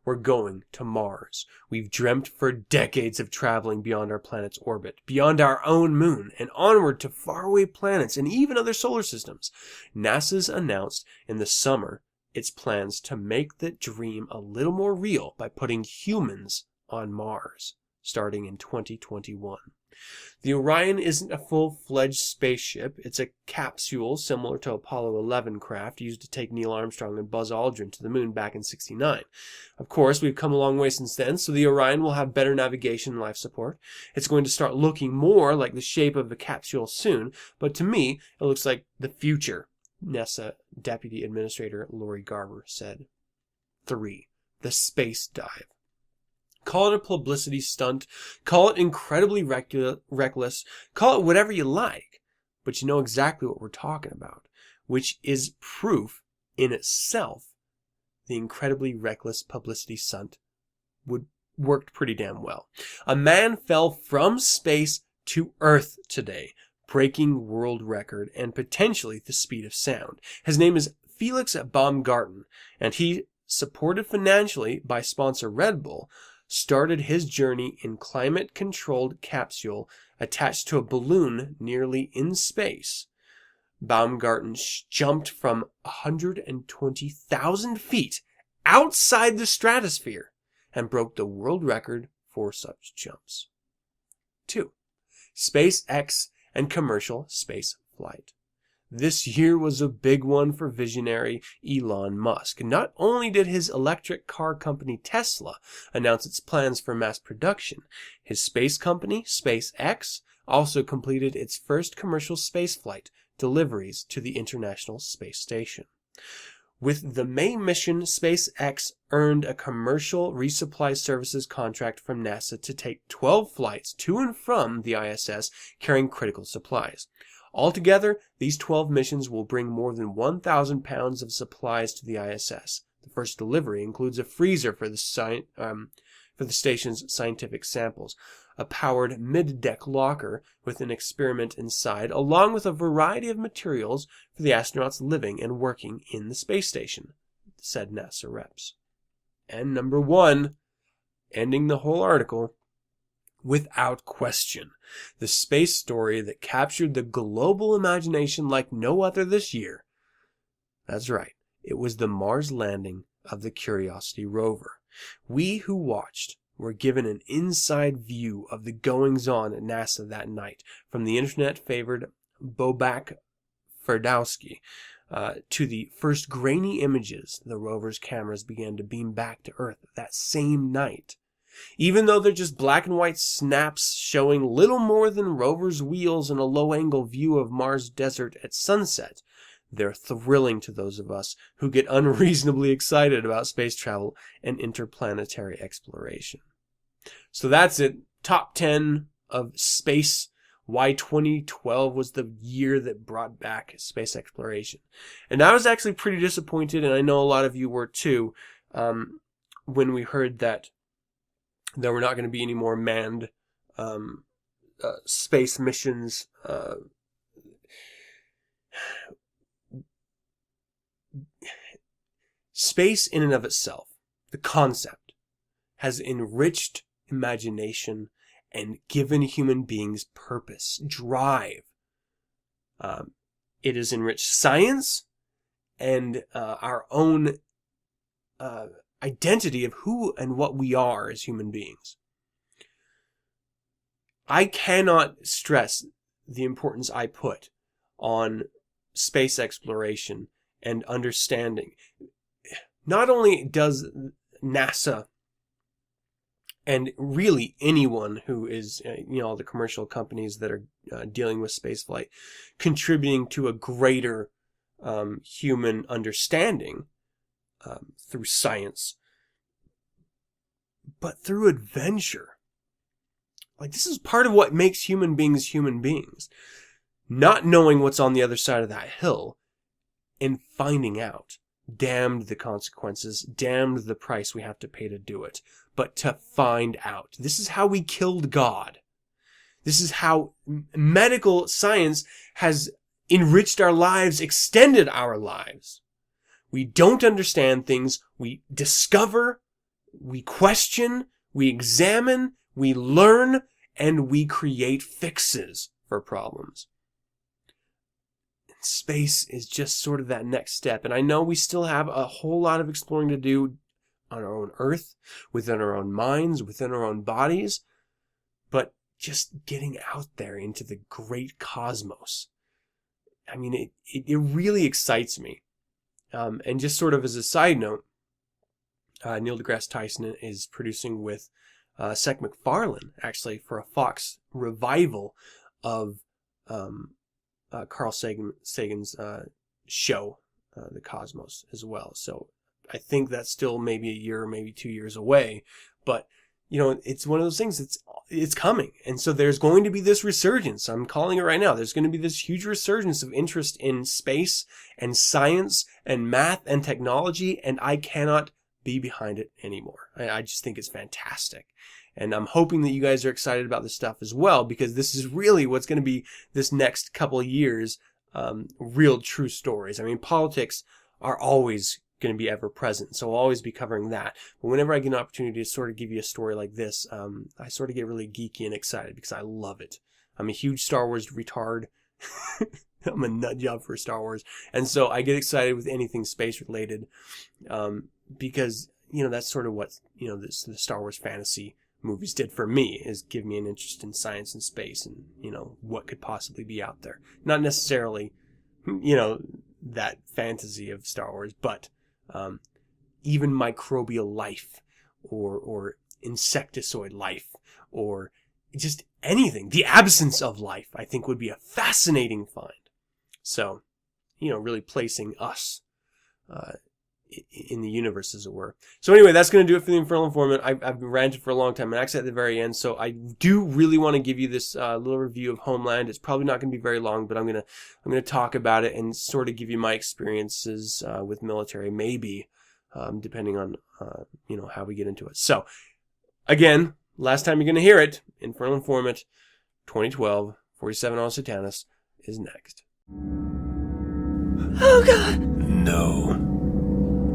We're going to Mars. We've dreamt for decades of traveling beyond our planet's orbit, beyond our own moon, and onward to faraway planets and even other solar systems. NASA's announced in the summer its plans to make that dream a little more real by putting humans on Mars, starting in 2021. The Orion isn't a full-fledged spaceship. It's a capsule similar to Apollo 11 craft used to take Neil Armstrong and Buzz Aldrin to the moon back in '69. Of course, we've come a long way since then, so the Orion will have better navigation and life support. It's going to start looking more like the shape of the capsule soon, but to me, it looks like the future, NASA Deputy Administrator Lori Garber said. 3. The space dive. Call it a publicity stunt, call it incredibly reckless, call it whatever you like, but you know exactly what we're talking about, which is proof in itself the incredibly reckless publicity stunt worked pretty damn well. A man fell from space to Earth today, breaking world record and potentially the speed of sound. His name is Felix Baumgarten, and he, supported financially by sponsor Red Bull, started his journey in climate-controlled capsule attached to a balloon nearly in space. Baumgarten jumped from 120,000 feet outside the stratosphere and broke the world record for such jumps. 2. SpaceX and commercial space flight. This year was a big one for visionary Elon Musk. Not only did his electric car company Tesla announce its plans for mass production, his space company, SpaceX, also completed its first commercial spaceflight deliveries to the International Space Station. With the May mission, SpaceX earned a commercial resupply services contract from NASA to take 12 flights to and from the ISS carrying critical supplies. Altogether, these 12 missions will bring more than 1,000 pounds of supplies to the ISS. The first delivery includes a freezer for the station's scientific samples, a powered mid-deck locker with an experiment inside, along with a variety of materials for the astronauts living and working in the space station, said NASA reps. And number 1, ending the whole article, without question, the space story that captured the global imagination like no other this year. That's right, it was the Mars landing of the Curiosity rover. We who watched were given an inside view of the goings-on at NASA that night, from the internet-favored Bobak Ferdowski to the first grainy images the rover's cameras began to beam back to Earth that same night. Even though they're just black and white snaps showing little more than rover's wheels and a low-angle view of Mars desert at sunset, they're thrilling to those of us who get unreasonably excited about space travel and interplanetary exploration. So that's it. Top 10 of space. Why 2012 was the year that brought back space exploration. And I was actually pretty disappointed, and I know a lot of you were too, when we heard that there were not going to be any more manned space missions. Space in and of itself, the concept, has enriched imagination and given human beings purpose, drive. It has enriched science and our own identity of who and what we are as human beings. I cannot stress the importance I put on space exploration and understanding. Not only does NASA and really anyone who is, all the commercial companies that are dealing with spaceflight, contributing to a greater human understanding through science, but through adventure. Like, this is part of what makes human beings. Not knowing what's on the other side of that hill and finding out. Damned the consequences, damned the price we have to pay to do it. But to find out. This is how we killed God. This is how medical science has enriched our lives, extended our lives. We don't understand things. We discover, we question, we examine, we learn, and we create fixes for problems. Space is just sort of that next step. And I know we still have a whole lot of exploring to do on our own Earth, within our own minds, within our own bodies, but just getting out there into the great cosmos. I mean, it really excites me. And just sort of as a side note, Neil deGrasse Tyson is producing with Seth MacFarlane, actually, for a Fox revival of Carl Sagan's show, The Cosmos, as well. So I think that's still maybe a year, maybe 2 years away. But, it's one of those things it's coming. And so there's going to be this resurgence. I'm calling it right now. There's going to be this huge resurgence of interest in space and science and math and technology. And I cannot be behind it anymore. I just think it's fantastic. And I'm hoping that you guys are excited about this stuff as well, because this is really what's going to be this next couple of years, real true stories. I mean, politics are always going to be ever present, so I'll always be covering that. But whenever I get an opportunity to sort of give you a story like this, I sort of get really geeky and excited because I love it. I'm a huge Star Wars retard. I'm a nut job for Star Wars. And so I get excited with anything space related, because, that's sort of what, the Star Wars fantasy movies did for me, is give me an interest in science and space and, what could possibly be out there. Not necessarily, that fantasy of Star Wars, but even microbial life or insectoid life or just anything. The absence of life, I think, would be a fascinating find. So, really placing us in the universe, as it were. So anyway, that's going to do it for the Infernal Informant. I've been ranting for a long time, and actually at the very end, so I do really want to give you this little review of Homeland. It's probably not going to be very long, but I'm going to talk about it and sort of give you my experiences with military, maybe, depending on how we get into it. So again, last time you're going to hear it, Infernal Informant 2012 47 on Satanis is next. Oh God! No.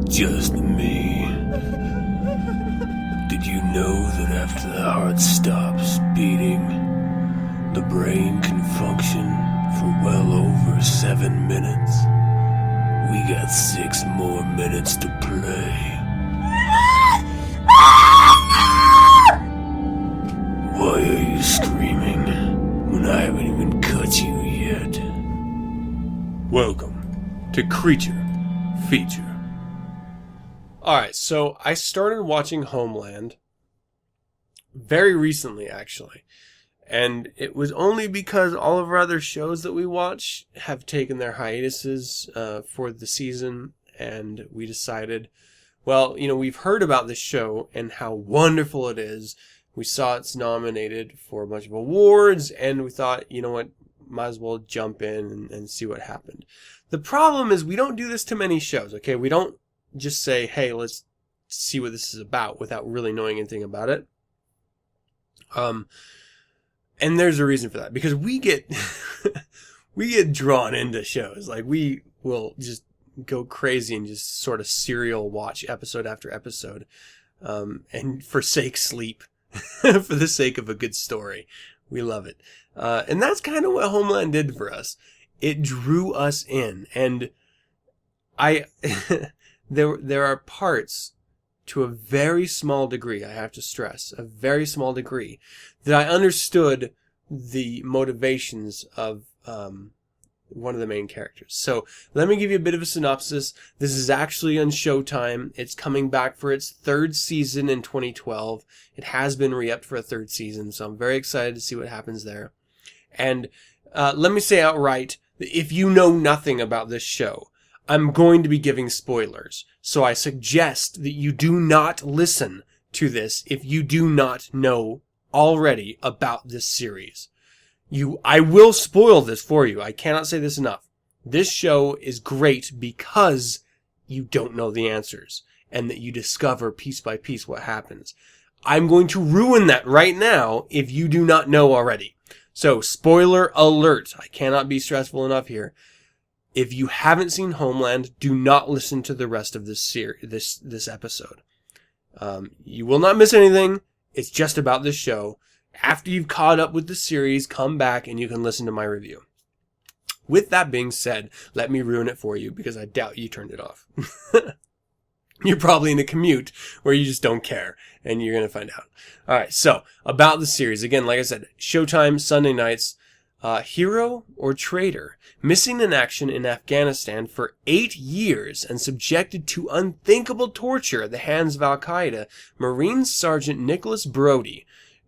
Just me. Did you know that after the heart stops beating, the brain can function for well over 7 minutes? We got 6 more minutes to play. Why are you screaming when I haven't even cut you yet? Welcome to Creature Feature. Alright, so I started watching Homeland very recently, actually. And it was only because all of our other shows that we watch have taken their hiatuses for the season. And we decided, well, we've heard about this show and how wonderful it is. We saw it's nominated for a bunch of awards. And we thought, what, might as well jump in and see what happened. The problem is we don't do this to many shows, okay? We don't just say, hey, let's see what this is about without really knowing anything about it. And there's a reason for that, because we get drawn into shows. Like, we will just go crazy and just sort of serial watch episode after episode, and forsake sleep for the sake of a good story. We love it. And that's kind of what Homeland did for us. It drew us in. And there are parts, to a very small degree, I have to stress, a very small degree, that I understood the motivations of one of the main characters. So let me give you a bit of a synopsis. This is actually on Showtime. It's coming back for its third season in 2012. It has been re-upped for a third season, so I'm very excited to see what happens there. And let me say outright, if you know nothing about this show, I'm going to be giving spoilers. So I suggest that you do not listen to this if you do not know already about this series. I will spoil this for you. I cannot say this enough. This show is great because you don't know the answers and that you discover piece by piece what happens. I'm going to ruin that right now if you do not know already. So, spoiler alert. I cannot be stressful enough here. If you haven't seen Homeland, do not listen to the rest of this episode. You will not miss anything. It's just about this show. After you've caught up with the series, come back and you can listen to my review. With that being said, let me ruin it for you because I doubt you turned it off. You're probably in a commute where you just don't care, and you're going to find out. All right, so about the series. Again, like I said, Showtime, Sunday nights. Hero or traitor, missing in action in Afghanistan for 8 years and subjected to unthinkable torture at the hands of Al-Qaeda, Marine Sergeant Nicholas Brody,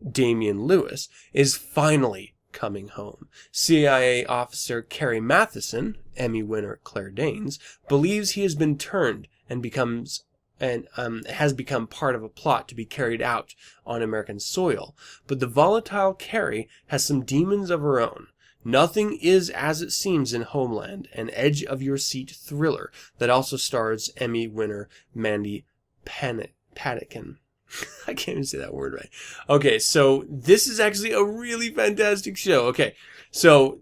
Damian Lewis, is finally coming home. CIA officer Carrie Matheson, Emmy winner Claire Danes, believes he has been turned and has become part of a plot to be carried out on American soil. But the volatile Carrie has some demons of her own. Nothing is as it seems in Homeland, an edge-of-your-seat thriller that also stars Emmy winner Mandy Patinkin. I can't even say that word right. Okay, so this is actually a really fantastic show. Okay, so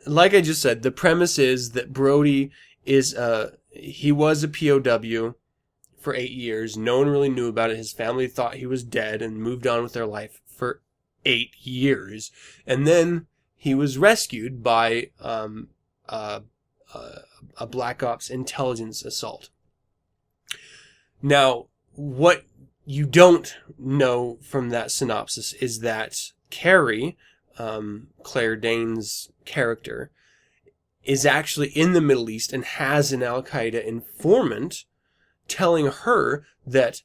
like I just said, the premise is that Brody he was a POW for 8 years. No one really knew about it. His family thought he was dead and moved on with their life for 8 years. And then he was rescued by a Black Ops intelligence assault. Now, what you don't know from that synopsis is that Carrie, Claire Danes' character, is actually in the Middle East and has an Al-Qaeda informant telling her that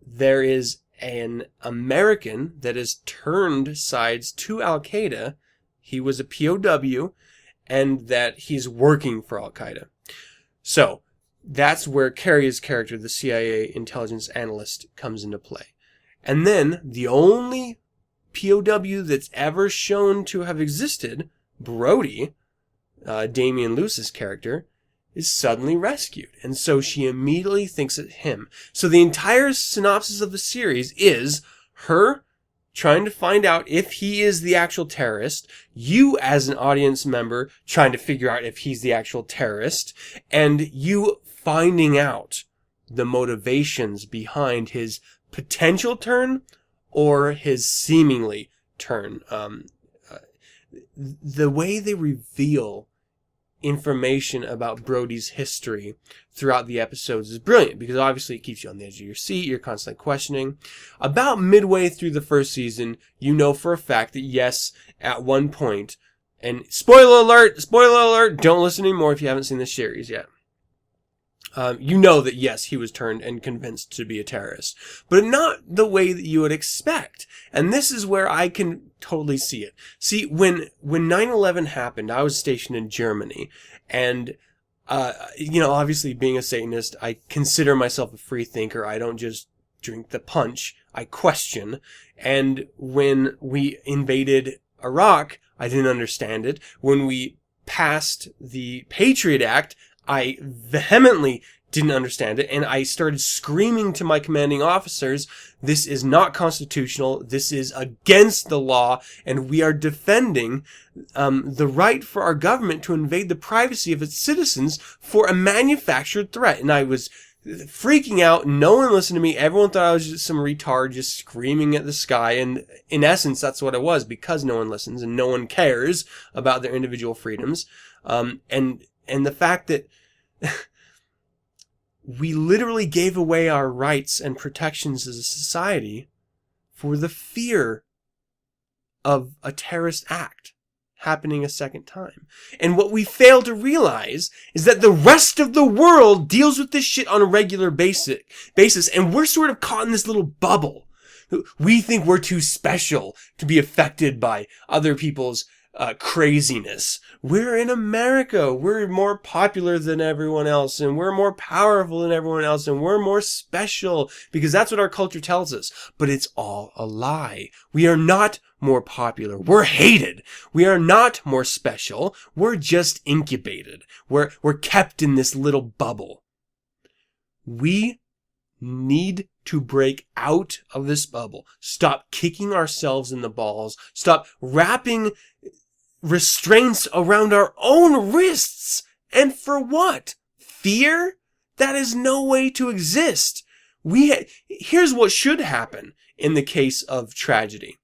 there is an American that has turned sides to Al-Qaeda. He was a POW, and that he's working for Al-Qaeda. So, that's where Carrie's character, the CIA intelligence analyst, comes into play. And then, the only POW that's ever shown to have existed, Brody, Damian Lewis's character, is suddenly rescued. And so she immediately thinks of him. So the entire synopsis of the series is her trying to find out if he is the actual terrorist, you as an audience member trying to figure out if he's the actual terrorist, and you finding out the motivations behind his potential turn or his seemingly turn. The way they reveal information about Brody's history throughout the episodes is brilliant because obviously it keeps you on the edge of your seat. You're constantly questioning. About midway through the first season, you know for a fact that yes, at one point, and spoiler alert, don't listen anymore if you haven't seen this series yet. You know that yes, he was turned and convinced to be a terrorist, but not the way that you would expect. And this is where I can totally see it. See, when 9/11 happened, I was stationed in Germany, and obviously being a Satanist, I consider myself a free thinker. I don't just drink the punch. I question. And when we invaded Iraq, I didn't understand it. When we passed the Patriot Act, I vehemently didn't understand it, and I started screaming to my commanding officers, this is not constitutional, this is against the law, and we are defending the right for our government to invade the privacy of its citizens for a manufactured threat. And I was freaking out. No one listened to me. Everyone thought I was just some retard just screaming at the sky. And in essence, that's what it was, because no one listens and no one cares about their individual freedoms. And the fact that we literally gave away our rights and protections as a society for the fear of a terrorist act happening a second time. And what we fail to realize is that the rest of the world deals with this shit on a regular basis, and we're sort of caught in this little bubble. We think we're too special to be affected by other people's craziness. We're in America. We're more popular than everyone else, and we're more powerful than everyone else, and we're more special, because that's what our culture tells us. But it's all a lie. We are not more popular. We're hated. We are not more special. We're just incubated. We're kept in this little bubble. We need to break out of this bubble. Stop kicking ourselves in the balls. Stop wrapping restraints around our own wrists. And for what? Fear? That is no way to exist. Here's what should happen in the case of tragedy.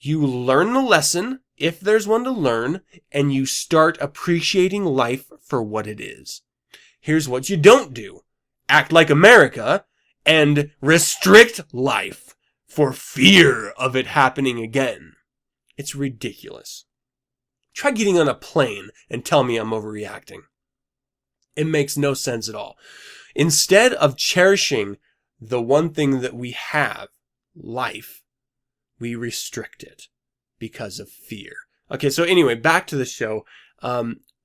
You learn the lesson, if there's one to learn, and you start appreciating life for what it is. Here's what you don't do. Act like America and restrict life for fear of it happening again. It's ridiculous. Try getting on a plane and tell me I'm overreacting. It makes no sense at all. Instead of cherishing the one thing that we have, life, we restrict it because of fear. Okay, so anyway, back to the show.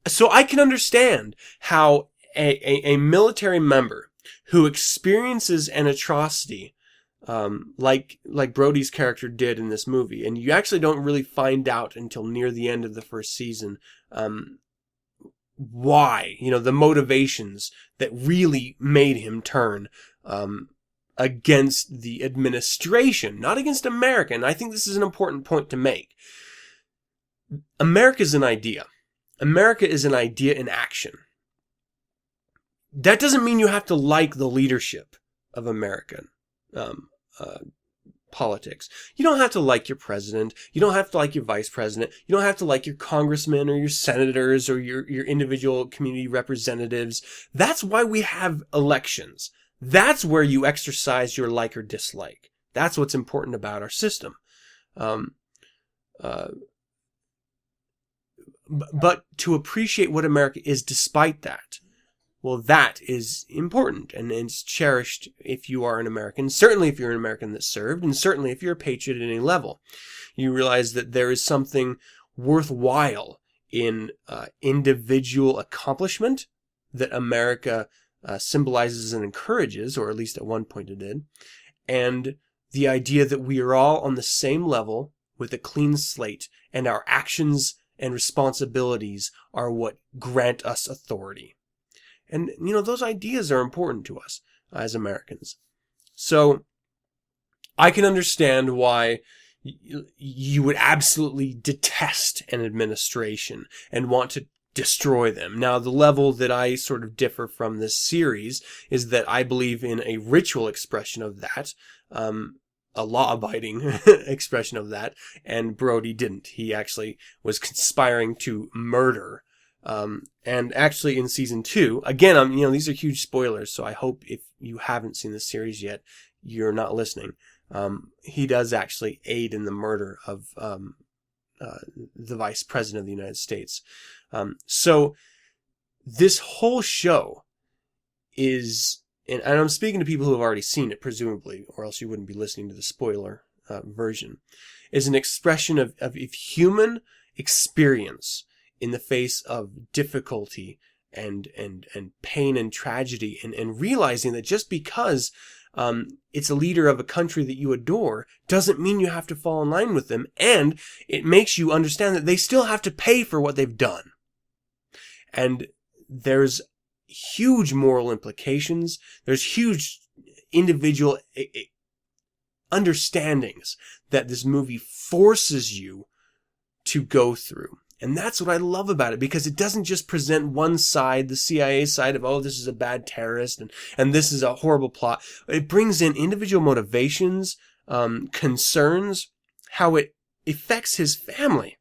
So I can understand how a military member who experiences an atrocity, like Brody's character did in this movie, and you actually don't really find out until near the end of the first season, why, the motivations that really made him turn, against the administration, not against America. And I think this is an important point to make. America is an idea. America is an idea in action. That doesn't mean you have to like the leadership of American politics. You don't have to like your president. You don't have to like your vice president. You don't have to like your congressmen or your senators or your individual community representatives. That's why we have elections. That's where you exercise your like or dislike. That's what's important about our system. But to appreciate what America is despite that, well, that is important, and it's cherished if you are an American, certainly if you're an American that served, and certainly if you're a patriot at any level. You realize that there is something worthwhile in individual accomplishment that America symbolizes and encourages, or at least at one point it did, and the idea that we are all on the same level with a clean slate, and our actions and responsibilities are what grant us authority. And, those ideas are important to us as Americans. So I can understand why you would absolutely detest an administration and want to destroy them. Now, the level that I sort of differ from this series is that I believe in a ritual expression of that, a law-abiding expression of that, and Brody didn't. He actually was conspiring to murder. And actually in season 2, again, these are huge spoilers, so I hope if you haven't seen the series yet, you're not listening. He does actually aid in the murder of the Vice President of the United States. So this whole show is, and I'm speaking to people who have already seen it, presumably, or else you wouldn't be listening to the spoiler version, is an expression of human experience in the face of difficulty and pain and tragedy, and realizing that just because it's a leader of a country that you adore doesn't mean you have to fall in line with them, and it makes you understand that they still have to pay for what they've done. And there's huge moral implications. There's huge individual understandings that this movie forces you to go through. And that's what I love about it, because it doesn't just present one side, the CIA side of, oh, this is a bad terrorist and this is a horrible plot. It brings in individual motivations, concerns, how it affects his family,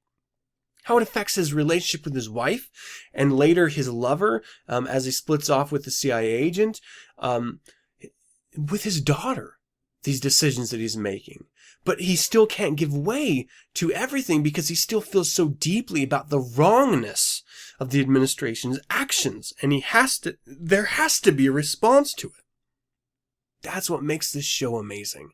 how it affects his relationship with his wife, and later his lover, as he splits off with the CIA agent, with his daughter, these decisions that he's making. But he still can't give way to everything because he still feels so deeply about the wrongness of the administration's actions. And there has to be a response to it. That's what makes this show amazing.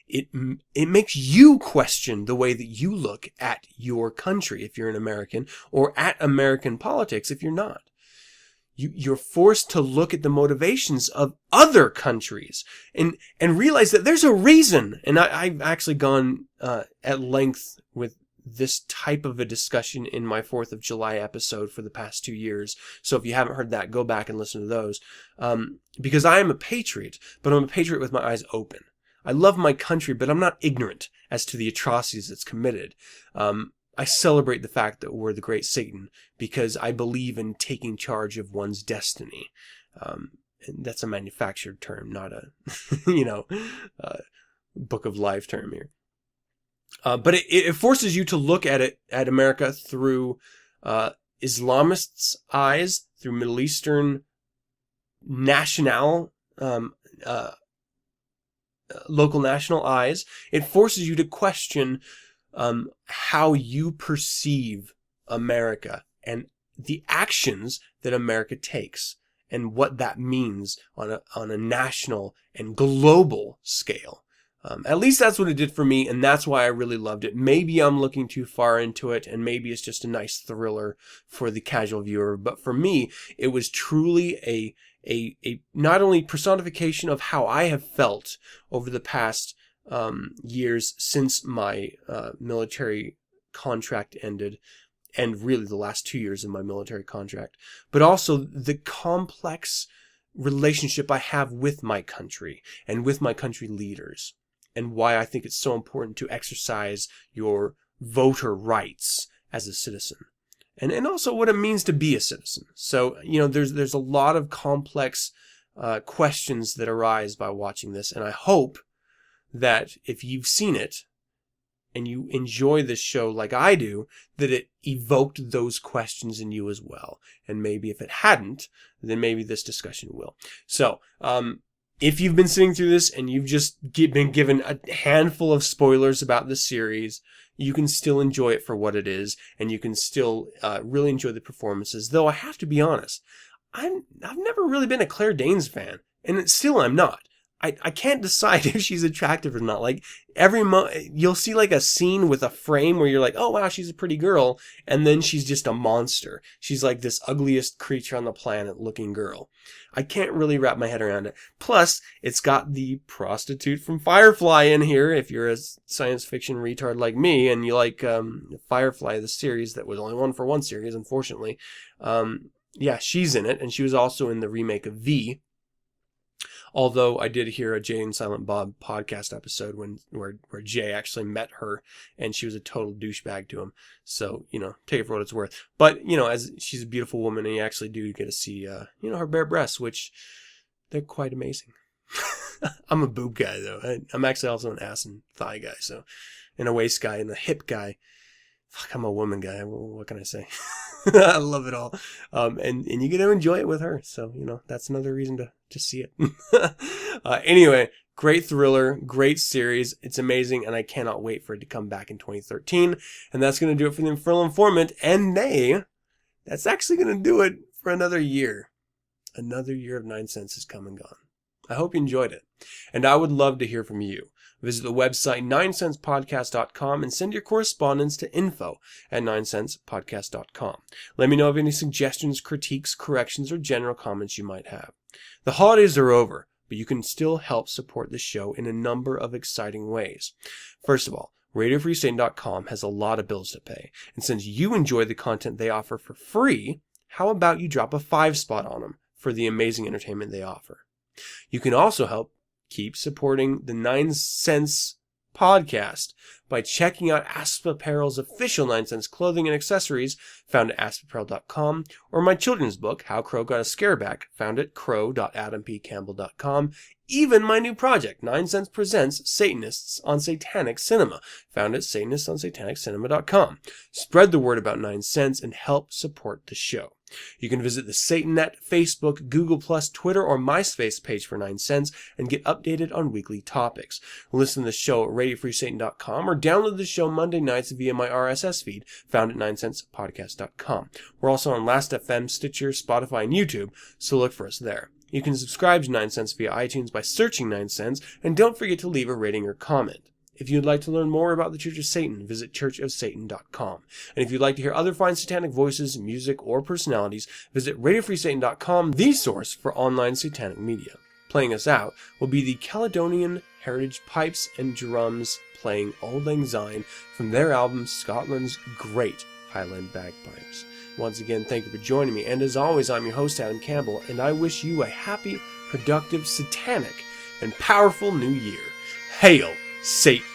It makes you question the way that you look at your country if you're an American, or at American politics if you're not. You're forced to look at the motivations of other countries and realize that there's a reason. And I've actually gone at length with this type of a discussion in my 4th of July episode for the past 2 years. So if you haven't heard that, go back and listen to those. Because I am a patriot, but I'm a patriot with my eyes open. I love my country, but I'm not ignorant as to the atrocities that's committed. I celebrate the fact that we're the great Satan because I believe in taking charge of one's destiny. And that's a manufactured term, not a, book of life term here. But it forces you to look at America through Islamists' eyes, through Middle Eastern local national eyes. It forces you to question how you perceive America and the actions that America takes and what that means on a national and global scale. At least that's what it did for me, and that's why I really loved it. Maybe I'm looking too far into it, and maybe it's just a nice thriller for the casual viewer, but for me, it was truly a not only personification of how I have felt over the past years since my military contract ended, and really the last 2 years of my military contract, but also the complex relationship I have with my country and with my country leaders, and why I think it's so important to exercise your voter rights as a citizen, and also what it means to be a citizen. So, there's a lot of complex questions that arise by watching this, and I hope that if you've seen it and you enjoy this show like I do, that it evoked those questions in you as well. And maybe if it hadn't, then maybe this discussion will. So, if you've been sitting through this and you've just been given a handful of spoilers about the series, you can still enjoy it for what it is, and you can still really enjoy the performances. Though I have to be honest, I've never really been a Claire Danes fan, and still I'm not. I can't decide if she's attractive or not. Like, you'll see like a scene with a frame where you're like, oh wow, she's a pretty girl, and then she's just a monster. She's like this ugliest creature on the planet looking girl. I can't really wrap my head around it. Plus, it's got the prostitute from Firefly in here, if you're a science fiction retard like me, and you like Firefly, the series that was only one for one series, unfortunately. Yeah, she's in it, and she was also in the remake of V. Although I did hear a Jay and Silent Bob podcast episode where Jay actually met her and she was a total douchebag to him. So, take it for what it's worth. But, as she's a beautiful woman, and you actually do get to see, her bare breasts, which they're quite amazing. I'm a boob guy, though. I'm actually also an ass and thigh guy, so, and a waist guy and a hip guy. Fuck, I'm a woman guy. What can I say? I love it all. And you get to enjoy it with her. So, that's another reason to see it. Anyway, great thriller, great series. It's amazing, and I cannot wait for it to come back in 2013. And that's going to do it for the Infernal Informant. And that's actually going to do it for another year. Another year of 9sense has come and gone. I hope you enjoyed it. And I would love to hear from you. Visit the website 9sensepodcast.com and send your correspondence to info@9sensepodcast.com. Let me know of any suggestions, critiques, corrections, or general comments you might have. The holidays are over, but you can still help support the show in a number of exciting ways. First of all, RadioFreeSatan.com has a lot of bills to pay, and since you enjoy the content they offer for free, how about you drop a 5-spot on them for the amazing entertainment they offer? You can also help keep supporting the 9sense podcast by checking out Asp Apparel's official 9sense clothing and accessories found at aspapparel.com, or my children's book, How Crow Got a Scareback, found at crow.adampcampbell.com. Even my new project, 9sense Presents Satanists on Satanic Cinema, found at satanists-on-sataniccinema.com. Spread the word about 9sense and help support the show. You can visit the Satanet, Facebook, Google+, Twitter, or MySpace page for 9sense and get updated on weekly topics. Listen to the show at RadioFreeSatan.com or download the show Monday nights via my RSS feed found at 9sensepodcast.com. We're also on Last.fm, Stitcher, Spotify, and YouTube, so look for us there. You can subscribe to 9sense via iTunes by searching 9sense, and don't forget to leave a rating or comment. If you'd like to learn more about the Church of Satan, visit churchofsatan.com. And if you'd like to hear other fine satanic voices, music, or personalities, visit RadioFreeSatan.com, the source for online satanic media. Playing us out will be the Caledonian Heritage Pipes and Drums playing Auld Lang Syne from their album Scotland's Great Highland Bagpipes. Once again, thank you for joining me, and as always, I'm your host, Adam Campbell, and I wish you a happy, productive, satanic, and powerful new year. Hail Satan!